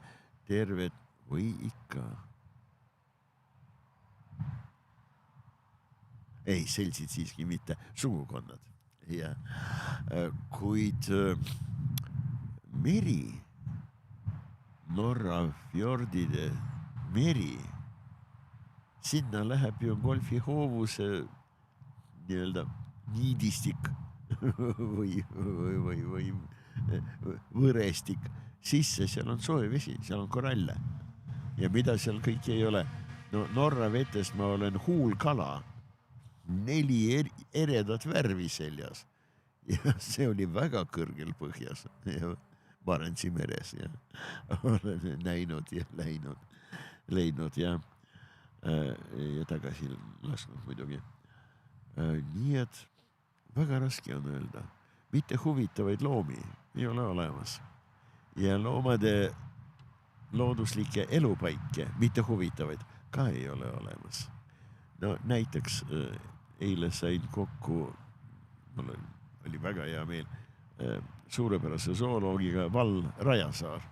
Terved või ikka? Ei, seltsid siiski mitte. Sugukonnad. Ja. Kuid meri, Norra fjordide meri, sinna läheb ju golfihoovuse nii-öelda niidistik või võrestik sisse, seal on soe vesi, seal on koralle. Ja mida seal kõik ei ole? No Norra vetest ma olen huulkala, 4 eredat värvi seljas ja see oli väga kõrgel põhjas ja Barentsi meres ja olen näinud ja leidnud ja tagasi lasknud muidugi. Nii et väga raske on öelda. Mitte huvitavaid loomi ei ole olemas. Ja loomade looduslikke elupaike, mitte huvitavaid, ka ei ole olemas. No näiteks eile sain kokku, mul oli väga hea meel, suurepärase zooloogiga Val Rajasaar.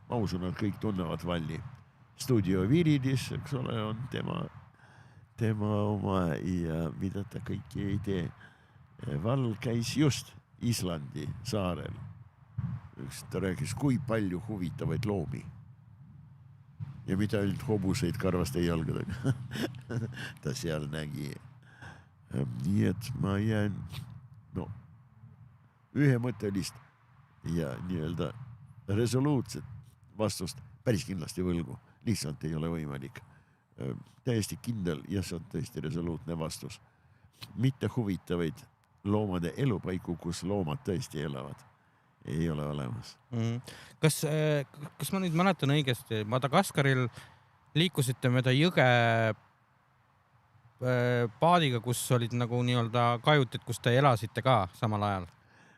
Ma usun, et kõik tunnevad Valli. Studio Viridis, eks ole, on tema oma ja mida ta kõiki ei tee. Val käis just Islandi saarel. Ta rääkis, kui palju huvitavaid loomi. Ja mitte ainult hobuseid karvaste jalgadega. Ta seal nägi. Nii et ma jään ühemõttelist ja nii-öelda resoluutset vastust päris kindlasti võlgu. Lihtsalt ei ole võimalik. Täiesti kindel ja see on tõesti resoluutne vastus. Mitte huvitavaid loomade elupaiku, kus loomad tõesti elavad, ei ole olemas. Kas ma nüüd mäletan õigesti, Madagaskaril liikusite mööda jõge paadiga, kus olid nagu nii-öelda kajutid, kus te elasite ka samal ajal?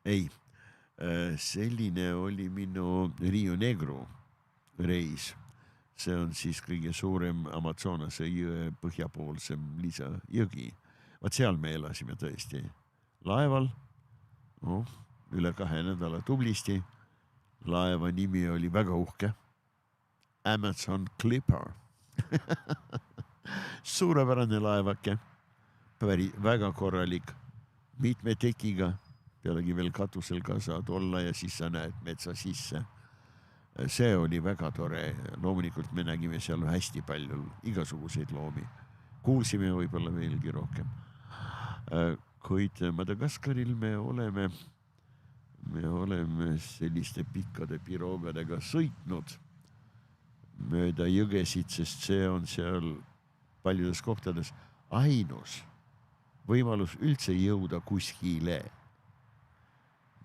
Ei, selline oli minu Rio Negro reis. See on siis kõige suurem Amazonase jõe põhjapoolsem lisajõgi. Vaat seal me elasime tõesti laeval, üle 2 nädala tublisti. Laeva nimi oli väga uhke. Amazon Clipper. suurepärane laevake, väga korralik, mitme tekiga, pealegi veel katusel ka saad olla ja siis sa näed metsa sisse. See oli väga tore, loomulikult me nägime seal hästi palju igasuguseid loomi, kuulsime võib-olla veelgi rohkem. Kuid Madagaskaril me oleme selliste pikkade piroogadega sõitnud mööda jõgesid, sest see on seal paljudes kohtades ainus võimalus üldse jõuda kuskile.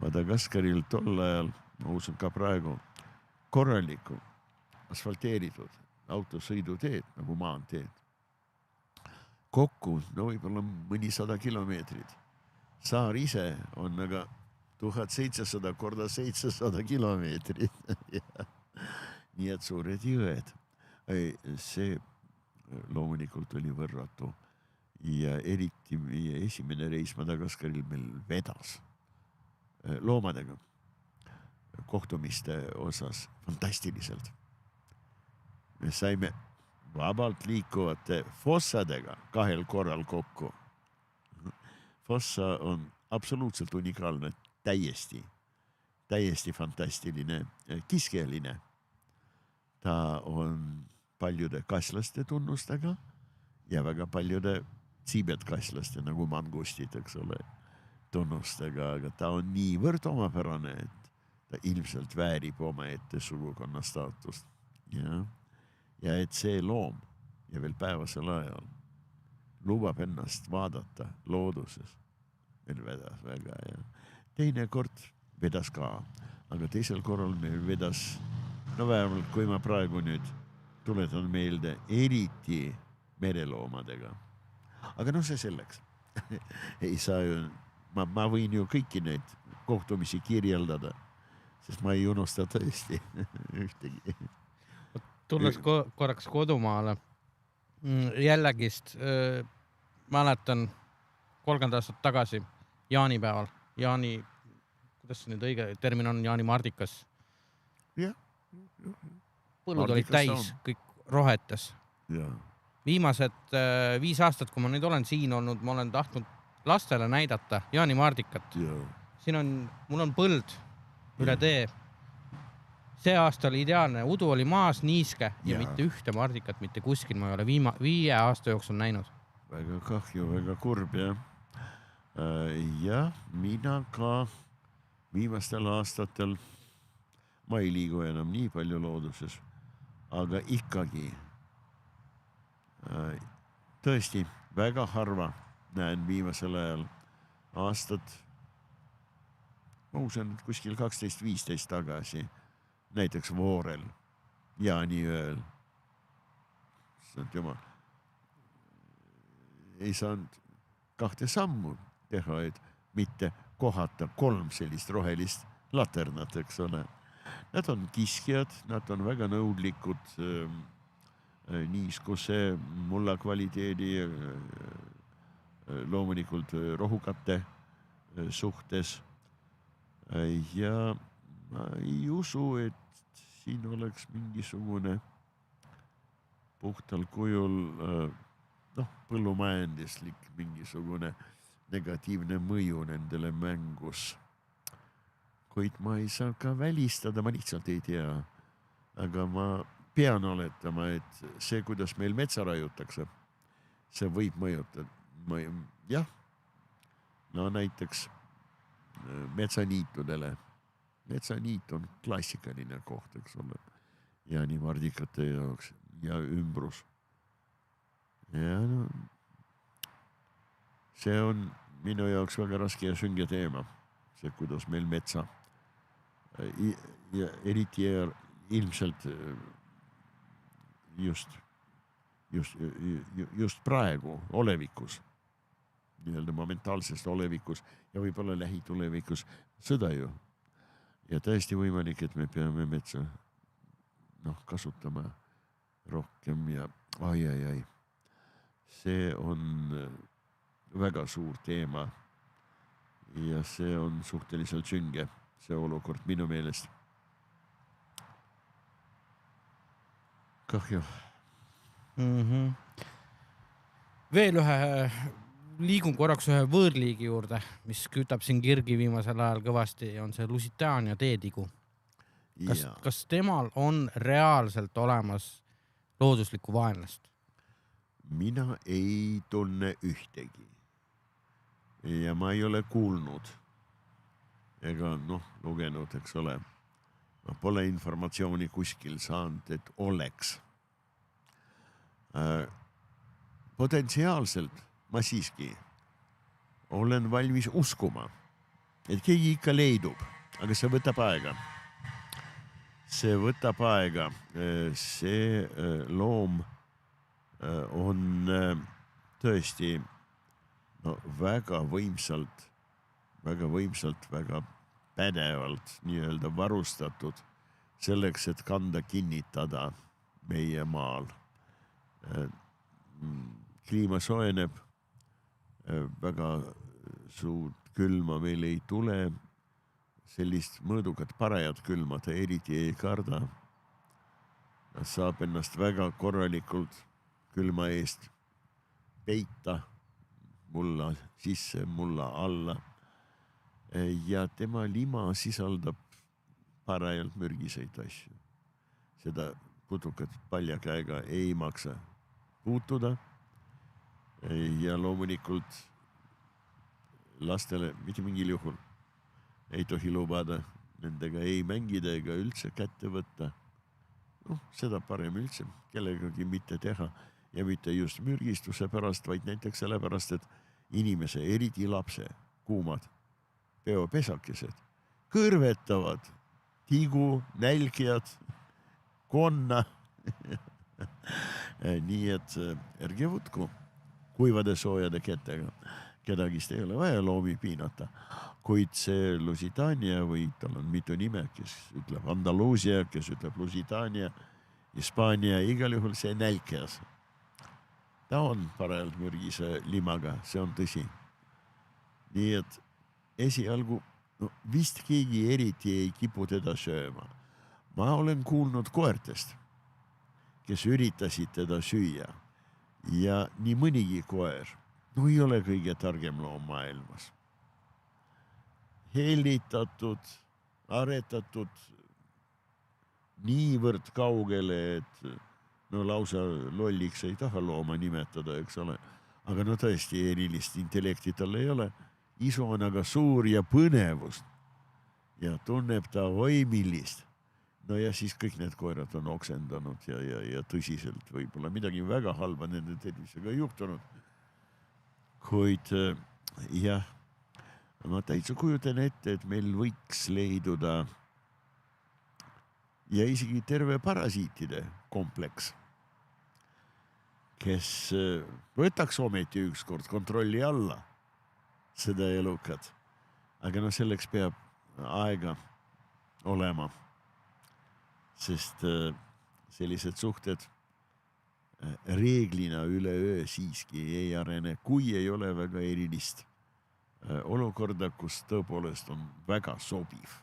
Madagaskaril tol ajal, ma usun ka praegu, korraliku asfalteeritud autosõiduteed nagu maanteed. Kokku, no võib-olla mõnisada kilomeetrit. Saar ise on aga 1700 korda 700 kilomeetrit. Nii et suured jõed. See loomulikult oli võrratu. Ja eriti meie esimene reis Madagaskaril meil vedas loomadega kohtumiste osas fantastiliselt. Me saime vabalt liikuvate fossadega 2 korral kokku. Fossa on absoluutselt unikaalne, täiesti fantastiline, kiskeline. Ta on paljude kaslaste tunnustega ja väga paljude tsiibetkaslaste nagu mangustid, eks ole, tunnustega, aga ta on niivõrd omapärane, et ta ilmselt väärib omaette sugukonna staatust. Ja et see loom ja veel päevasel ajal lubab ennast vaadata looduses. Meil vedas väga ja teine kord vedas ka, aga teisel korral meil vedas, no vähemalt kui ma praegu nüüd tuletan meelde, eriti mereloomadega. Aga no see selleks. Ei saa ju, ma võin ju kõiki neid kohtumisi kirjeldada, sest ma ei unusta tõesti ühtegi. Tulles korraks kodumaale, jällegist mäletan 30 aastat tagasi jaanipäeval. Kuidas see nüüd õige termin on, jaanimardikas? Jah. Põllud olid täis, kõik rohetes. Viimased 5 aastat, kui ma nüüd olen siin olnud, ma olen tahtnud lastele näidata jaanimardikat. Mul on põld üle tee. See aasta oli ideaalne, udu oli maas, niiske ja mitte ühte mardikat, mitte kuskil ma ei ole 5 aasta jooksul näinud. Väga kahju, väga kurb, jah. Ja mina ka viimastel aastatel, ma ei liigu enam nii palju looduses, aga ikkagi tõesti väga harva näen viimasel ajal aastat, ma usun, et kuskil 12-15 tagasi, näiteks Voorel, Jaaniööl. Ei saanud 2 sammu teha, et mitte kohata 3 sellist rohelist laternat, eks ole. Nad on kiskjad, nad on väga nõudlikud niiskuse, mulla kvaliteedi, loomulikult rohukate suhtes. Ja ma ei usu, et siin oleks mingisugune puhtal kujul põllumajanduslik mingisugune negatiivne mõju nendele mängus. Kuid ma ei saa ka välistada, ma lihtsalt ei tea. Aga ma pean oletama, et see, kuidas meil metsa raiutakse, see võib mõjutada. Jah, no näiteks metsaniitudele. Metsaniit on klassikaline koht, eks ole, jaanimardikate jaoks ja ümbrus. Ja no, see on minu jaoks väga raske ja sünge teema, see, kuidas meil metsa ja eriti ilmselt just praegu olevikus, nii-öelda momentaalsest olevikus ja võib-olla lähitulevikus sõda ju. Ja täiesti võimalik, et me peame metsa kasutama rohkem ja ai. See on väga suur teema ja see on suhteliselt sünge, see olukord minu meelest. Kahju. veel liigun korraks ühe võõrliigi juurde, mis kütab siin kirgi viimasel ajal kõvasti, on see Lusitaania teetigu. Kas temal on reaalselt olemas looduslikku vaenlast? Mina ei tunne ühtegi. Ja ma ei ole kuulnud ega lugenud, eks ole. Ma pole informatsiooni kuskil saanud, et oleks. Potentsiaalselt ma siiski olen valmis uskuma, et keegi ikka leidub, aga see võtab aega. See võtab aega. See loom on tõesti väga võimsalt, väga pädevalt nii-öelda varustatud selleks, et kanda kinnitada meie maal. Kliima soojeneb, väga suurt külma meil ei tule, sellist mõõdukat parajat külma ta eriti ei karda. Saab ennast väga korralikult külma eest peita, mulla sisse, mulla alla. Ja tema lima sisaldab parajalt mürgiseid asju. Seda putukat palja käega ei maksa puutuda. Ja loomulikult lastele mitte mingil juhul ei tohi lubada nendega ei mängida ega üldse kätte võtta. Seda parem üldse kellegagi mitte teha ja mitte just mürgistuse pärast, vaid näiteks sellepärast, et inimese, eriti lapse, kuumad peopesakesed kõrvetavad tigu, nälgjad, konna. Nii et ärge võtku kuivade soojade kätega. Kedagist ei ole vaja loomi piinata. Kuid see Lusitaania või tal on mitu nime, kes ütleb Andaluusia, kes ütleb Lusitaania, Hispaania, igal juhul see nälkjas. Ta on parajalt mürgise limaga, see on tõsi. Nii et esialgu vist keegi eriti ei kipu teda sööma. Ma olen kuulnud koertest, kes üritasid teda süüa ja nii mõnigi koer ei ole kõige targem loom maailmas. Hellitatud, aretatud niivõrd kaugele, et lausa lolliks ei taha looma nimetada, eks ole. Aga tõesti erilist intellekti tal ei ole. Isu on aga suur ja põnevust ja tunneb ta millist. Ja siis kõik need koerad on oksendanud ja tõsiselt võib-olla midagi väga halba nende tervisega juhtunud. Kuid jah, ma täitsa kujutan ette, et meil võiks leiduda ja isegi terve parasiitide kompleks, kes võtaks ometi ükskord kontrolli alla seda elukat. Aga selleks peab aega olema, sest sellised suhted reeglina üleöö siiski ei arene, kui ei ole väga erilist olukorda, kus tõepoolest on väga sobiv.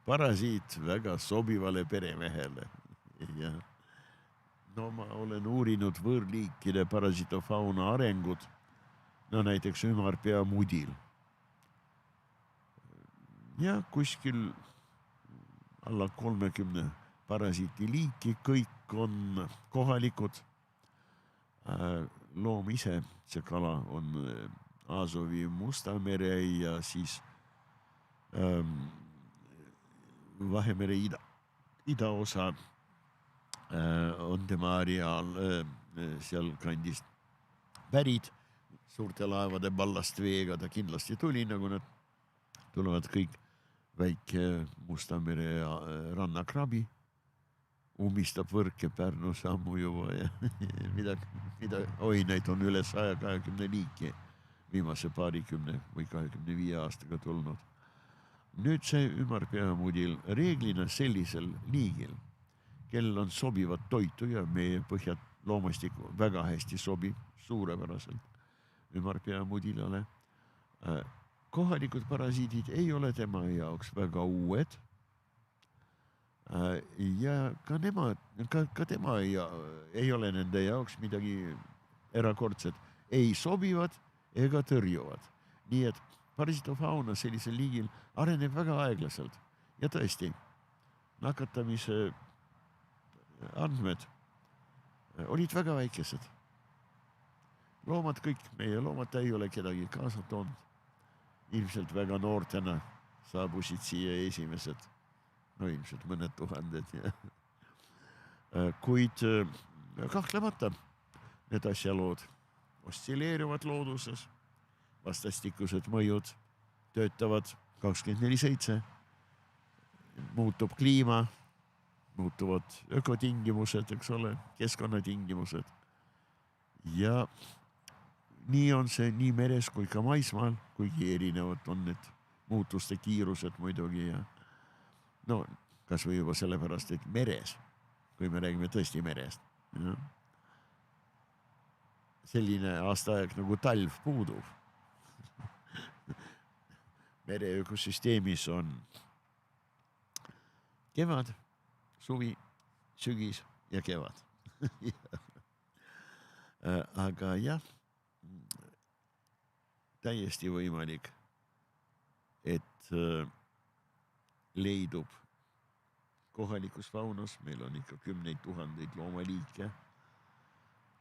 Parasiit väga sobivale peremehele. Ja ma olen uurinud võõrliikide parasitofauna arengut, näiteks ümarpeamudil. Ja kuskil alla 30 parasiiti liiki, kõik on kohalikud. Loom ise, see kala on Azovi Musta mere ja siis Vahemere idaosa on tema areaal seal kandist pärit. Suurte laevade ballastveega ta kindlasti tuli, nagu nad tulevad kõik. Väike Musta mere rannakrabi umistab võrke Pärnu sammu juba ja neid on üle 120 liiki viimase 20 või 25 aastaga tulnud. Nüüd see ümarpeamudil reeglina sellisel liigil, kellel on sobivad toitu ja meie põhjad loomastiku väga hästi sobib suurepäraselt ümarpeamudilale. Kohalikud parasiidid ei ole tema jaoks väga uued ja ka tema ei ole nende jaoks midagi erakordsed, ei sobivad ega tõrjuvad. Nii et parasitofauna sellisel liigil areneb väga aeglaselt ja tõesti, nakatamise andmed olid väga väikesed. Loomad kõik, meie loomad ei ole kedagi kaasa toonud. Ilmselt väga noortena saabusid siia esimesed, no ilmselt mõned tuhanded. Kuid kahtlemata need asjalood oszilleeruvad looduses, vastastikused mõjud töötavad 24/7, muutub kliima, muutuvad ökotingimused, eks ole, keskkonnatingimused ja nii on see nii meres kui ka maismaal, kuigi erinevad on need muutuste kiirused muidugi ja no kas või juba sellepärast, et meres, kui me räägime tõesti merest, selline aastaaeg nagu talv puudub. Mere ökosüsteemis on kevad, suvi, sügis ja kevad. Aga jah, täiesti võimalik, et leidub kohalikus faunas, meil on ikka 10 000 loomaliike,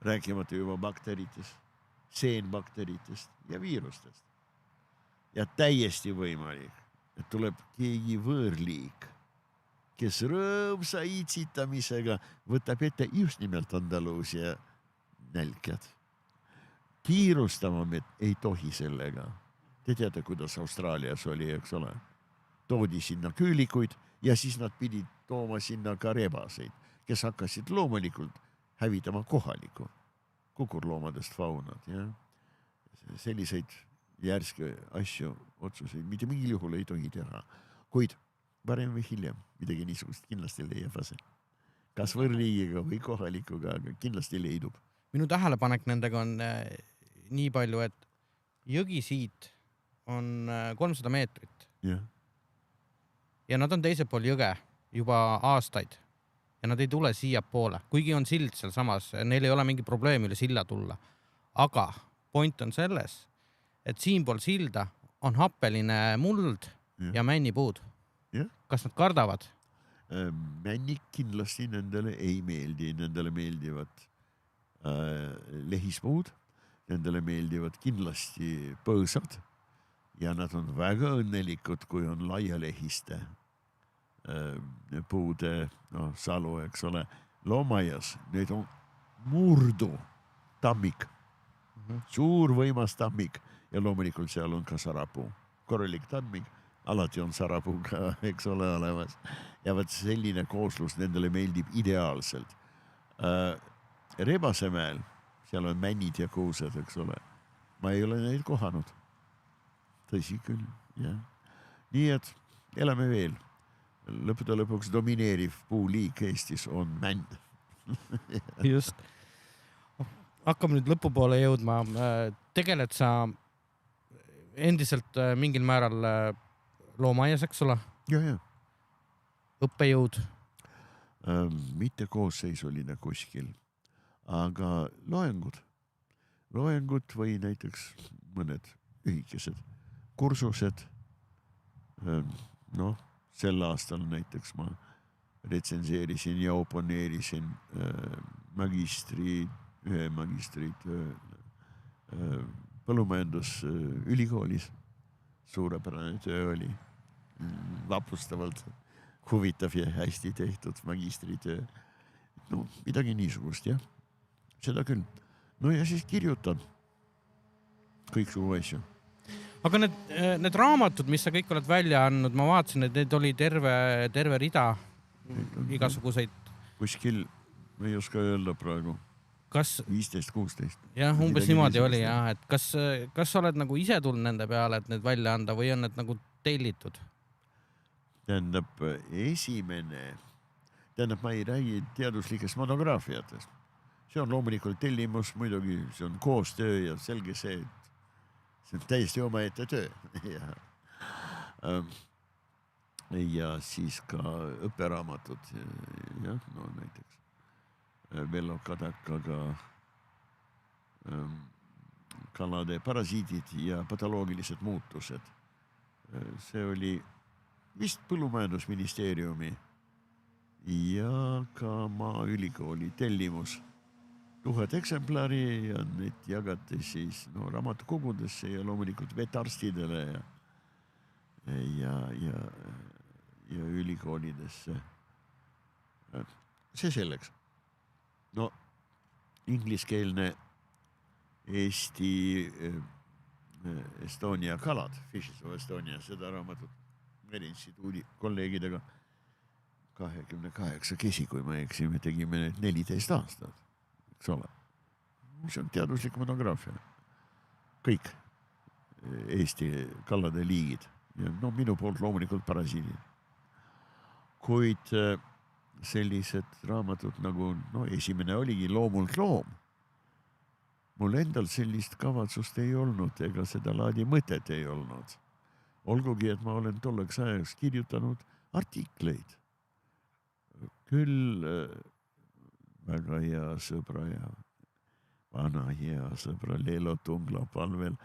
rääkimata juba bakteritest, seenbakteritest ja viirustest. Ja täiesti võimalik, et tuleb keegi võõrliik, kes rõõmsa iitsitamisega võtab ette just nimelt Andaluusia nälkjad. Kiirustama me ei tohi sellega. Te teate, kuidas Austraalias oli, eks ole. Toodi sinna küülikuid ja siis nad pidid tooma sinna ka rebaseid, kes hakkasid loomulikult hävitama kohalikku kukurloomadest faunad. Ja? Selliseid järske asju, otsuseid mitte mingil juhul ei tohi teha. Kuid varem või hiljem midagi niisugust kindlasti leiab ase. Kas võõrliigiga või kohalikuga, aga kindlasti leidub. Minu tähelepanek nendega on nii palju, et jõgisiit on 300 meetrit. Ja nad on teisel pool jõge juba aastaid ja nad ei tule siia poole, kuigi on sild seal samas, neil ei ole mingi probleem üle silla tulla. Aga point on selles, et siin pool silda on happeline muld ja männipuud. Kas nad kardavad? Männik kindlasti nendele ei meeldi, nendele meeldivad lehispuud, nendele meeldivad kindlasti põõsad ja nad on väga õnnelikud, kui on laialehiste puude, salu, eks ole, loomaias, need on murdu tammik, suur võimas tammik ja loomulikult seal on ka sarapuu, korralik tammik, alati on sarapuu ka, eks ole, olemas ja võt selline kooslus nendele meeldib ideaalselt. Rebasemäel, seal on männid ja kuused, eks ole, ma ei ole neid kohanud. Tõsi küll, jah. Nii et elame veel. Lõpuda lõpuks domineeriv puuliik Eestis on mänd. Just. Hakkame nüüd lõpupoole jõudma. Tegeled sa endiselt mingil määral loomaias, eks ole? Ja. Õppejõud? Mitte koosseisoline kuskil, aga loengud. Loengud või näiteks mõned ühikesed kursused. Sel aastal näiteks ma retsenseerisin ja oponeerisin ühe magistritöö põllumajandusülikoolis. Suurepärane töö oli, vapustavalt huvitav ja hästi tehtud magistritöö. Midagi niisugust, jah. Seda küll. Ja siis kirjutan kõik sugu asju. Aga need raamatud, mis sa kõik oled välja andnud, ma vaatasin, et need oli terve rida igasuguseid. Kuskil, ma ei oska öelda praegu, 15-16. Jah, umbes niimoodi oli, jah. Et kas sa oled nagu ise tulnud nende peale, et need välja anda või on need nagu tellitud? Tähendab, ma ei räägi teaduslikest monograafiatest. See on loomulikult tellimus, muidugi see on koostöö ja selge see, et see on täiesti omaette töö. Ja siis ka õpperaamatud, jah, näiteks Vello Kadakaga kalade parasiidid ja patoloogilised muutused. See oli vist Põllumajandusministeeriumi ja ka Maaülikooli tellimus 1000 eksemplari ja need jagati siis raamatukogudesse ja loomulikult vetarstidele ja ülikoolidesse. See selleks. Ingliskeelne Eesti Estonia kalad, Fishes of Estonia, seda raamatut Meriinstituudi kolleegidega 28 kesi, kui ma eksime, tegime need 14 aastat, eks ole. See on teaduslik monograafia. Kõik Eesti kalade liigid ja minu poolt loomulikult parasiidid. Kuid sellised raamatud nagu, esimene oligi Loomult loom. Mul endal sellist kavatsust ei olnud ega seda laadi mõtet ei olnud. Olgugi, et ma olen tolleks ajaks kirjutanud artikleid. Küll väga hea sõbra ja vana hea sõbra Leelo Tungla palvel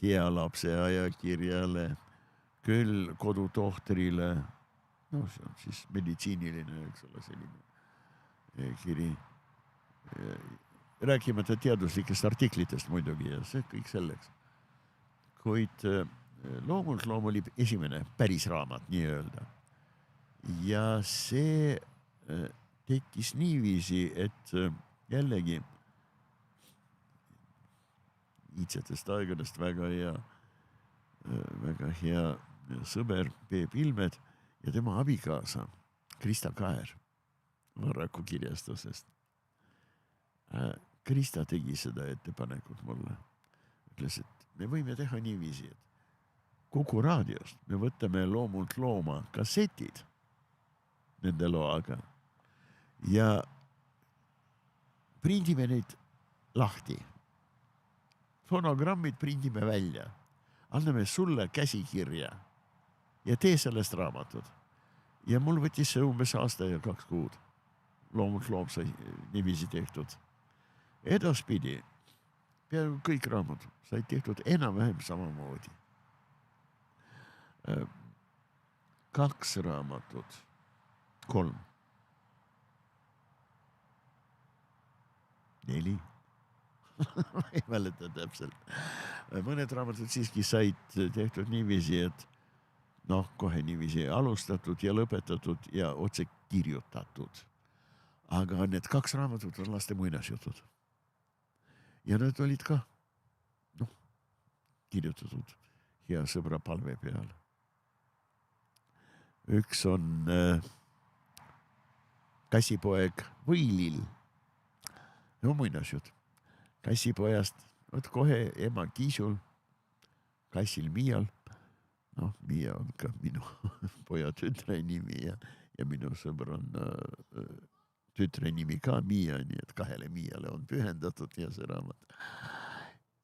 hea lapse ajakirjale, küll kodutohtrile, see on siis meditsiiniline, eks ole, selline kiri. Rääkimata teaduslikest artiklitest muidugi ja see kõik selleks. Kuid Loomult loom oli esimene päris raamat, nii öelda. Ja see tekkis niiviisi, et jällegi iidsetest aegadest väga hea sõber Peep Ilmed ja tema abikaasa Krista Kaer Varraku kirjastusest. Krista tegi seda ettepanekut mulle. Ütles, et me võime teha niiviisi, et kogu raadiost me võtame Loomult looma kassetid nende loaga ja prindime neid lahti. Fonogrammid prindime välja, anname sulle käsikirja ja tee sellest raamatud. Ja mul võttis see umbes aasta ja 2 kuud. Loomult loom sai niiviisi tehtud. Edaspidi peaaegu kõik raamatud said tehtud enam-vähem samamoodi. 2 raamatut, 3, 4, ma ei mäleta täpselt. Mõned raamatud siiski said tehtud niiviisi, et kohe niiviisi alustatud ja lõpetatud ja otse kirjutatud. Aga need 2 raamatut on laste muinasjutud. Ja need olid ka kirjutatud hea sõbra palve peal. Üks on Kassipoeg Võilill. Muinasjut. Kassipojast, kohe ema Kiisul, kassil Miial. Miia on ka minu poja tütre nimi ja minu sõbr on tütre nimi ka Miia, nii et 2 Miiale on pühendatud ja see raamat.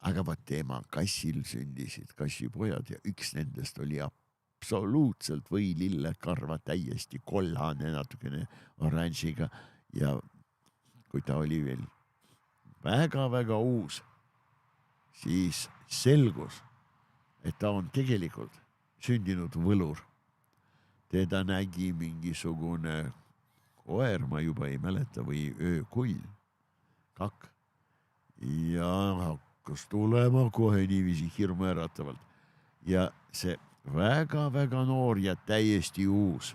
Aga tema kassil sündisid kassipojad ja üks nendest oli absoluutselt võilille karva, täiesti kollane, natukene oranžiga ja kui ta oli veel väga-väga uus, siis selgus, et ta on tegelikult sündinud võlur. Teda nägi mingisugune koer, ma juba ei mäleta, või öökull, kakk. Ja hakkas tulema kohe niiviisi hirmuäratavalt. Ja see väga-väga noor ja täiesti uus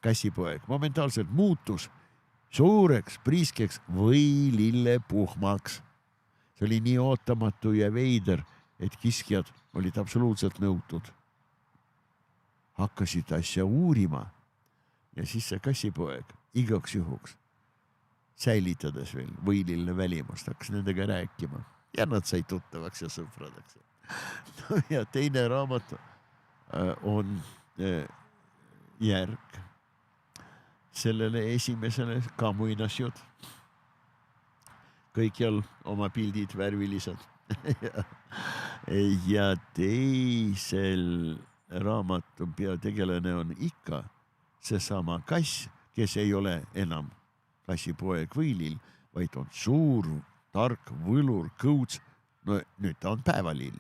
kassipoeg momentaalselt muutus suureks, priiskeks või lillepuhmaks. See oli nii ootamatu ja veider, et kiskjad olid absoluutselt nõutud. Hakkasid asja uurima ja siis see kassipoeg igaks juhuks säilitades veel võilille välimust hakkas nendega rääkima ja nad sai tuttavaks ja sõpradaks. Ja teine raamat on järg sellele esimesele ka muinasjut. Kõikjal oma pildid värvilised. Ja teisel raamatu peategelane on ikka seesama kass, kes ei ole enam kassipoeg Võilill, vaid on suur tark võlur Kõuts. No nüüd ta on päevalill.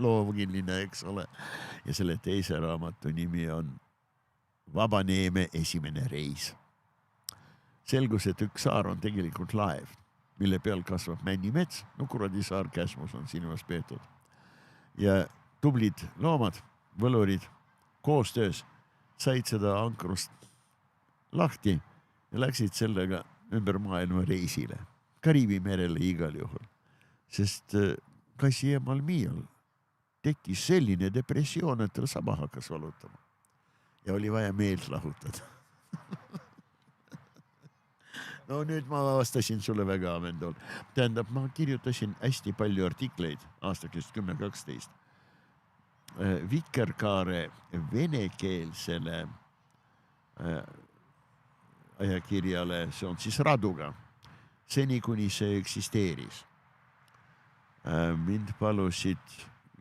Loomkilline, eks ole. Ja selle teise raamatu nimi on Vabaneeme esimene reis. Selgus, et üks saar on tegelikult laev, mille peal kasvab männimets. No kuradi saar Käsmus on silmas peetud. Ja tublid loomad, võlurid koostöös said seda ankrust lahti ja läksid sellega ümber maailma reisile. Kariibi merele igal juhul. Sest Kassi eemal Miial tekkis selline depressioon, et tal saba hakkas valutama. Ja oli vaja meelt lahutada. No nüüd ma vastasin sulle väga ammendol. Tähendab, ma kirjutasin hästi palju artikleid aastakest 10-12. Vikerkaare venekeelsele ajakirjale, see on siis Raduga, seni kuni see eksisteeris. Mind palusid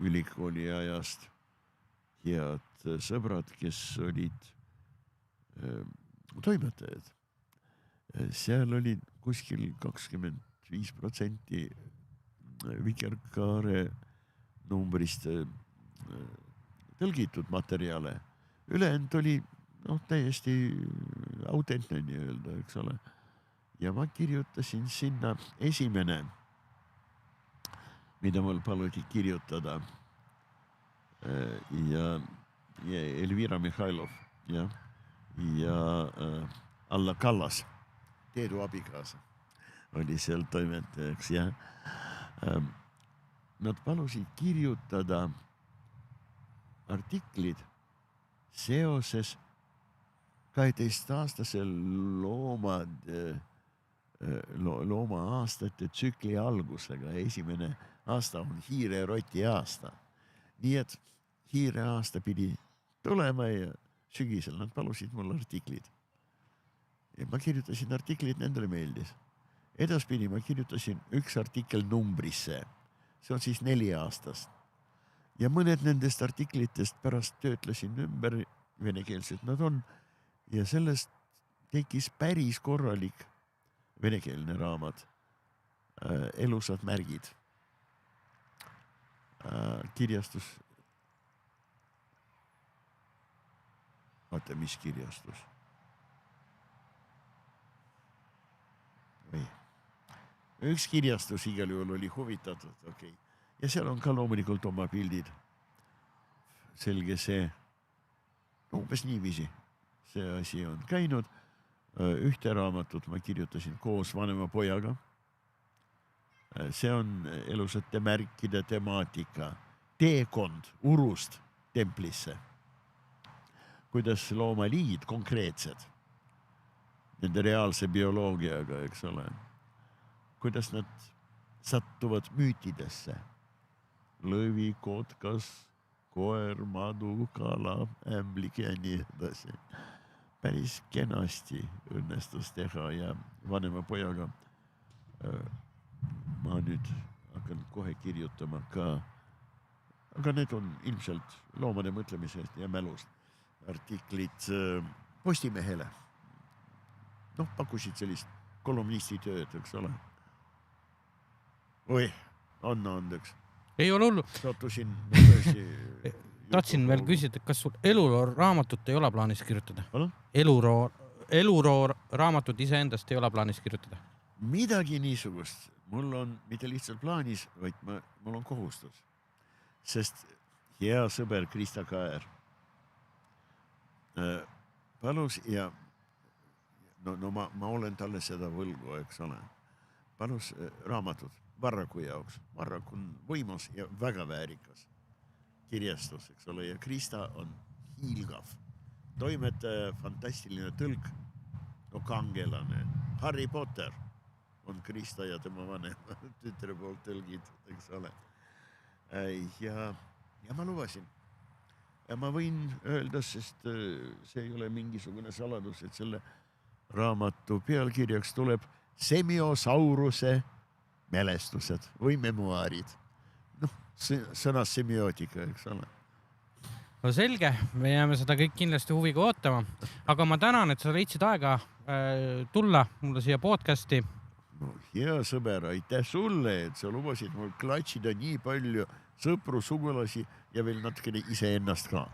ülikooli ajast head sõbrad, kes olid toimetajad. Seal oli kuskil 25% Vikerkaare numbrist tõlgitud materjale. Ülejäänud oli täiesti autentne nii-öelda, eks ole. Ja ma kirjutasin sinna esimene, mida mul paluti kirjutada. Ja Elvira Mihhailov ja Alla Kallas, Teedu abikaasa, oli seal toimetajaks ja nad palusid kirjutada artiklid seoses 12-aastasel looma-aastate tsükli algusega. Esimene aasta on hiire-roti aasta. Nii et hiire aasta pidi tulema ja sügisel nad palusid mul artiklid. Ja ma kirjutasin artiklid, nendele meeldis. Edaspidi ma kirjutasin üks artikkel numbrisse. See on siis 4 aastast. Ja mõned nendest artiklitest pärast töötlesin ümber, venekeelsed nad on, ja sellest tekkis päris korralik venekeelne raamat. Elusad märgid. Kirjastus. Vaata, mis kirjastus? Üks kirjastus igal juhul oli huvitatud, okei. Ja seal on ka loomulikult oma pildid. Selge see, umbes niiviisi see asi on käinud. Ühte raamatut ma kirjutasin koos vanema pojaga. See on elusate märkide temaatika. Teekond Urust templisse. Kuidas loomaliigid konkreetsed, nende reaalse bioloogiaga, eks ole. Kuidas nad sattuvad müütidesse. Lõvi, kotkas, koer, madu, kala, ämblik ja nii edasi. Päris kenasti õnnestus teha ja vanema pojaga ma nüüd hakkan kohe kirjutama ka, aga need on ilmselt loomade mõtlemisest ja mälust artiklid Postimehele. Pakkusid sellist kolumnisti tööd, eks ole. Oi, anna andeks. Ei ole hullu. Sattusin tahtsin veel küsida, kas sul eluroo raamatut ei ole plaanis kirjutada? Palun? Eluroo raamatut iseendast ei ole plaanis kirjutada? Midagi niisugust. Mul on mitte lihtsalt plaanis, vaid mul on kohustus. Sest hea sõber Krista Kaer palus ja ma olen talle seda võlgu, eks ole. Palus raamatut Varraku jaoks. Varrak on võimas ja väga väärikas kirjastus, eks ole. Ja Krista on hiilgav. Toimetaja fantastiline tõlk, kangelane. Harry Potter on Krista ja tema vanema tütre poolt tõlgitud, eks ole. Ja ma lubasin. Ja ma võin öelda, sest see ei ole mingisugune saladus, et selle raamatu pealkirjaks tuleb Semiosauruse mälestused või memuaarid. Sõna semiootika, eks ole. No selge, me jääme seda kõik kindlasti huviga ootama, aga ma tänan, et sa leidsid aega tulla mulle siia podcasti. no hea sõber, aitäh sulle, et sa lubasid mul klatšida nii palju sõpru, sugulasi ja veel natukene iseennast ka.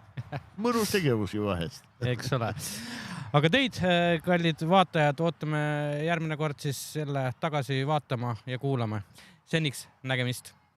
Mõnus tegevus ju vahest. Eks ole. Aga teid, kallid vaatajad, ootame järgmine kord siis selle tagasi vaatama ja kuulama. Seniks nägemist.